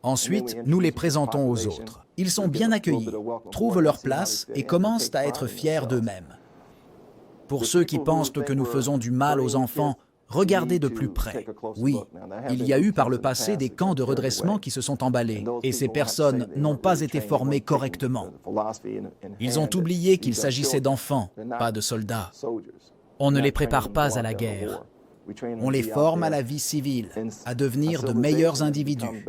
Ensuite, nous les présentons aux autres. Ils sont bien accueillis, trouvent leur place et commencent à être fiers d'eux-mêmes. Pour ceux qui pensent que nous faisons du mal aux enfants, regardez de plus près. Oui, il y a eu par le passé des camps de redressement qui se sont emballés, et ces personnes n'ont pas été formées correctement. Ils ont oublié qu'il s'agissait d'enfants, pas de soldats. On ne les prépare pas à la guerre. On les forme à la vie civile, à devenir de meilleurs individus.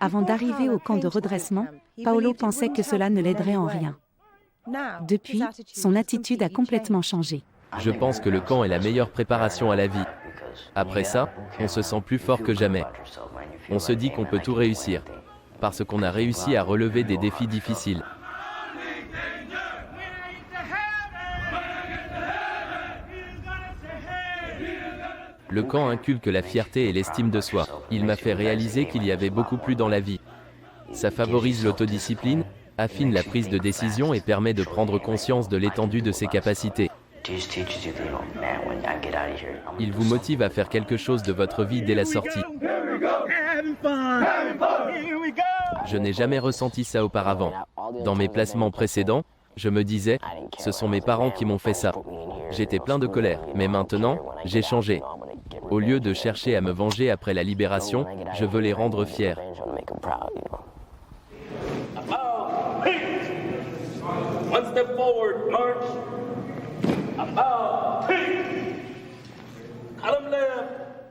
Avant d'arriver au camp de redressement, Paolo pensait que cela ne l'aiderait en rien. Depuis, son attitude a complètement changé. Je pense que le camp est la meilleure préparation à la vie. Après ça, on se sent plus fort que jamais. On se dit qu'on peut tout réussir, parce qu'on a réussi à relever des défis difficiles. Le camp inculque la fierté et l'estime de soi. Il m'a fait réaliser qu'il y avait beaucoup plus dans la vie. Ça favorise l'autodiscipline, affine la prise de décision et permet de prendre conscience de l'étendue de ses capacités. Il vous motive à faire quelque chose de votre vie dès la sortie. Je n'ai jamais ressenti ça auparavant. Dans mes placements précédents, je me disais, ce sont mes parents qui m'ont fait ça. J'étais plein de colère, mais maintenant, j'ai changé. Au lieu de chercher à me venger après la libération, je veux les rendre fiers.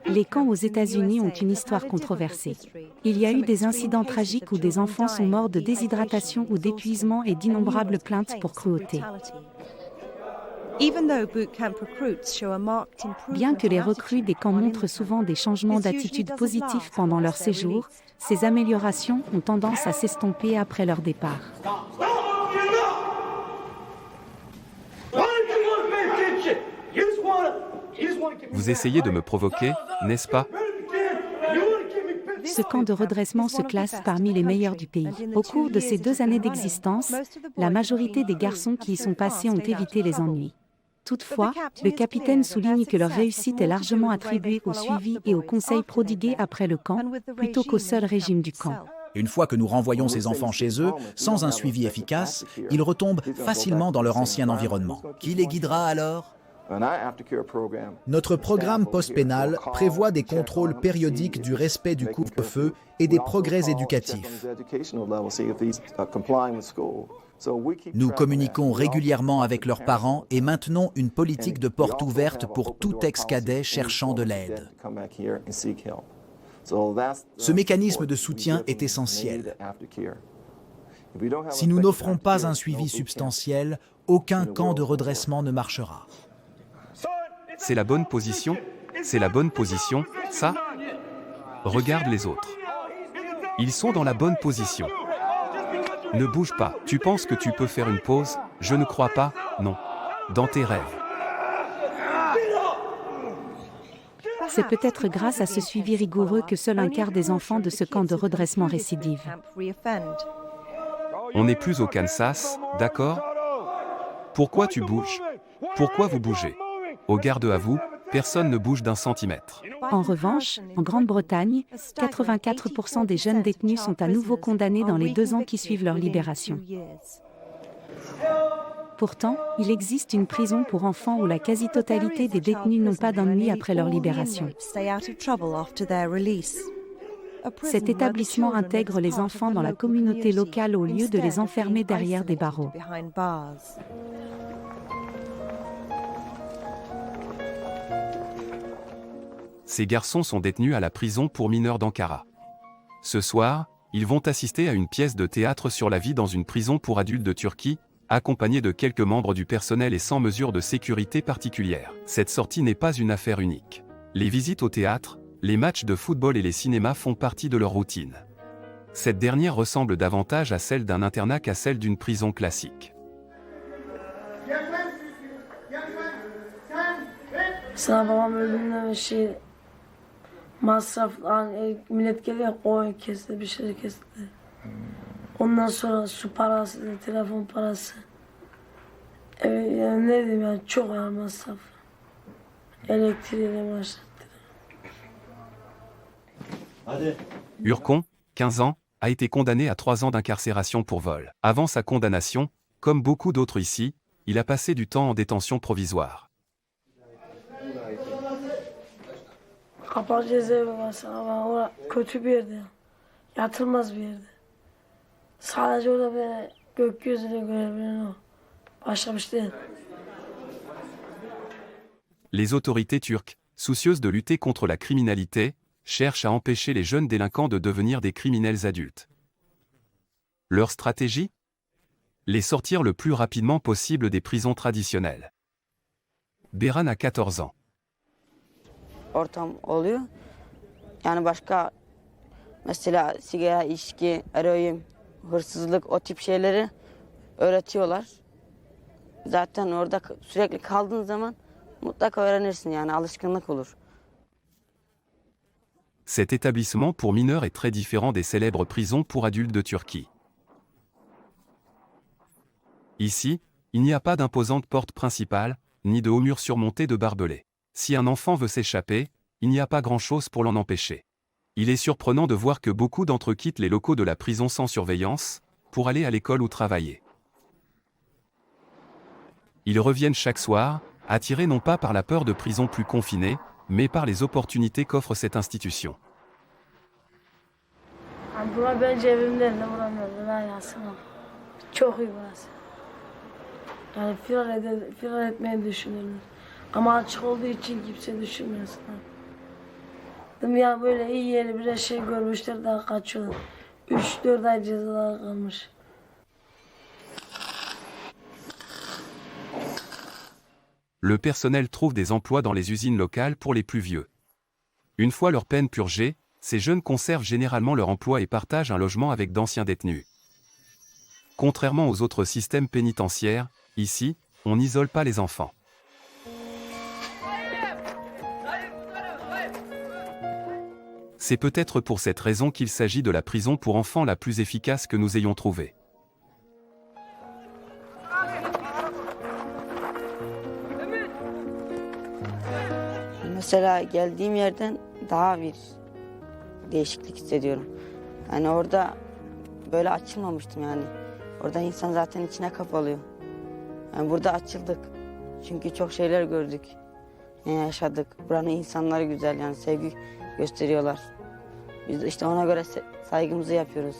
Les camps aux États-Unis ont une histoire controversée. Il y a eu des incidents tragiques où des enfants sont morts de déshydratation ou d'épuisement et d'innombrables plaintes pour cruauté. Bien que les recrues des camps montrent souvent des changements d'attitude positifs pendant leur séjour, ces améliorations ont tendance à s'estomper après leur départ. Vous essayez de me provoquer, n'est-ce pas? Ce camp de redressement se classe parmi les meilleurs du pays. Au cours de ces 2 années d'existence, la majorité des garçons qui y sont passés ont évité les ennuis. Toutefois, le capitaine souligne que leur réussite est largement attribuée au suivi et aux conseils prodigués après le camp, plutôt qu'au seul régime du camp. Une fois que nous renvoyons ces enfants chez eux, sans un suivi efficace, ils retombent facilement dans leur ancien environnement. Qui les guidera alors ? Notre programme post-pénal prévoit des contrôles périodiques du respect du couvre-feu et des progrès éducatifs. Nous communiquons régulièrement avec leurs parents et maintenons une politique de porte ouverte pour tout ex-cadet cherchant de l'aide. Ce mécanisme de soutien est essentiel. Si nous n'offrons pas un suivi substantiel, aucun camp de redressement ne marchera. C'est la bonne position? C'est la bonne position, ça? Regarde les autres. Ils sont dans la bonne position. Ne bouge pas. Tu penses que tu peux faire une pause? Je ne crois pas, non. Dans tes rêves. C'est peut-être grâce à ce suivi rigoureux que seul un quart des enfants de ce camp de redressement récidive. On n'est plus au Kansas, d'accord? Pourquoi tu bouges? Pourquoi vous bougez? Au garde à vous, Personne ne bouge d'un centimètre. En revanche, en Grande-Bretagne, 84% des jeunes détenus sont à nouveau condamnés dans les 2 ans qui suivent leur libération. Pourtant, il existe une prison pour enfants où la quasi-totalité des détenus n'ont pas d'ennui après leur libération. Cet établissement intègre les enfants dans la communauté locale au lieu de les enfermer derrière des barreaux. Ces garçons sont détenus à la prison pour mineurs d'Ankara. Ce soir, ils vont assister à une pièce de théâtre sur la vie dans une prison pour adultes de Turquie, accompagnés de quelques membres du personnel et sans mesure de sécurité particulière. Cette sortie n'est pas une affaire unique. Les visites au théâtre, les matchs de football et les cinémas font partie de leur routine. Cette dernière ressemble davantage à celle d'un internat qu'à celle d'une prison classique. Sana babam öldüğünde masraf, millet geliyor, koyun kesti, bir şey kesti. Ondan sonra su parası, telefon parası. Yani ne diyeyim yani çok ağır masraf. Elektriğiyle başlattı. Urkon, 15 ans, a été condamné à 3 ans d'incarcération pour vol. Avant sa condamnation, comme beaucoup d'autres ici, il a passé du temps en détention provisoire. Kapalı cezaevi var sana ama orada kötü bir yerde. Yatılmaz bir yerde. Sadece orada böyle gökyüzünü görebilen o. Başka bir şey değil. Les autorités turques, soucieuses de lutter contre la criminalité, cherchent à empêcher les jeunes délinquants de devenir des criminels adultes. Leur stratégie ? Les sortir le plus rapidement possible des prisons traditionnelles. Beran a 14 ans. Ortam oluyor. Yani başka mesela sigara, içki, eroin, hırsızlık o tip şeyleri öğretiyorlar. Zaten orada sürekli kaldığın zaman mutlaka öğrenirsin yani alışkanlık olur. Cet établissement pour mineurs est très différent des célèbres prisons pour adultes de Turquie. Ici, il n'y a pas d'imposante porte principale, ni de hauts murs surmontés de barbelés. Si un enfant veut s'échapper, il n'y a pas grand-chose pour l'en empêcher. Il est surprenant de voir que beaucoup d'entre eux quittent les locaux de la prison sans surveillance, pour aller à l'école ou travailler. Ils reviennent chaque soir, attirés non pas par la peur de prisons plus confinées, mais par les opportunités qu'offre cette institution. Buna bence evimden de vuramıyorum. Aslında çok iyi burası. Yani firar etmeyi düşünüyorum. Ama açık olduğu için kimse düşünmüyor sana. Ya böyle iyi yeri bir şey görmüşler daha kaçıyorlar. 3-4 ay cezalar kalmış. Le personnel trouve des emplois dans les usines locales pour les plus vieux. Une fois leur peine purgée, ces jeunes conservent généralement leur emploi et partagent un logement avec d'anciens détenus. Contrairement aux autres systèmes pénitentiaires, ici, on n'isole pas les enfants. C'est peut-être pour cette raison qu'il s'agit de la prison pour enfants la plus efficace que nous ayons trouvée. Mesela geldiğim yerden daha bir değişiklik hissediyorum. Yani orada böyle açılmamıştım yani. Orada insan zaten içine kapalıyor. Yani burada açıldık. Çünkü çok şeyler gördük. Yani yaşadık. Buranın insanları güzel yani sevgi gösteriyorlar. Biz de işte ona göre saygımızı yapıyoruz.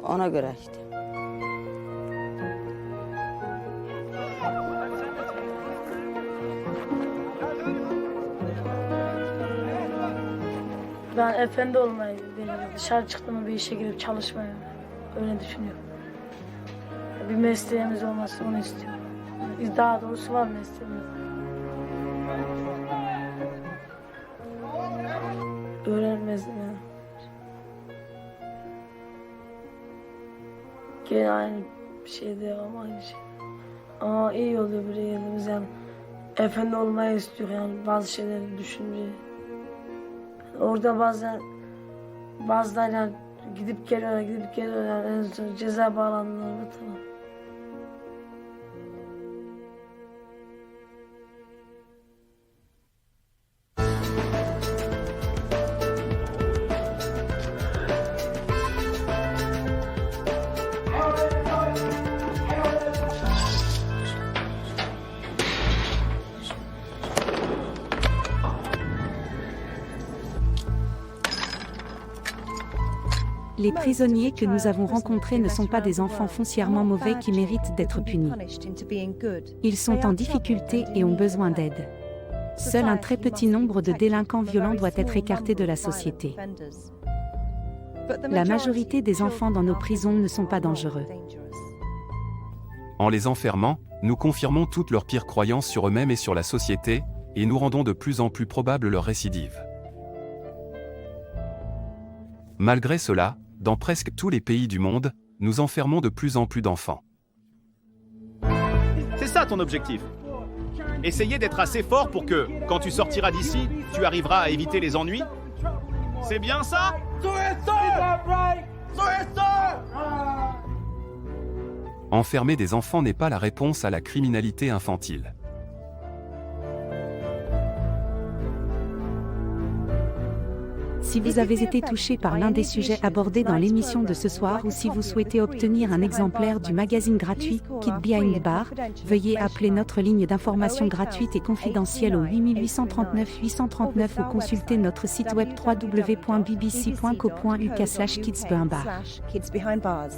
Ona göre işte. Ben efendi olmayı, dışarı çıktığımda bir işe girip çalışmayı öyle düşünüyorum. Bir mesleğimiz olması onu istiyorum. Daha doğrusu var mesleğimiz. Öğrenmez yani. Gene aynı şeyde ama aynı şey. Ama iyi oluyor bir yerimiz yani. Efendi olmayı istiyor yani bazı şeyleri düşünmeyi. Orada bazıları gidip geliyorlar en son ceza bağlandılar tamam. . Les prisonniers que nous avons rencontrés ne sont pas des enfants foncièrement mauvais qui méritent d'être punis. Ils sont en difficulté et ont besoin d'aide. Seul un très petit nombre de délinquants violents doit être écarté de la société. La majorité des enfants dans nos prisons ne sont pas dangereux. En les enfermant, nous confirmons toutes leurs pires croyances sur eux-mêmes et sur la société, et nous rendons de plus en plus probable leur récidive. Malgré cela, dans presque tous les pays du monde, nous enfermons de plus en plus d'enfants. C'est ça ton objectif. Essayer d'être assez fort pour que, quand tu sortiras d'ici, tu arriveras à éviter les ennuis. C'est bien ça? Enfermer des enfants n'est pas la réponse à la criminalité infantile. Si vous avez été touché par l'un des sujets abordés dans l'émission de ce soir ou si vous souhaitez obtenir un exemplaire du magazine gratuit Kid Behind Bar, veuillez appeler notre ligne d'information gratuite et confidentielle au 8839 839 ou consulter notre site web www.bbc.co.uk/kidsbehind-bar.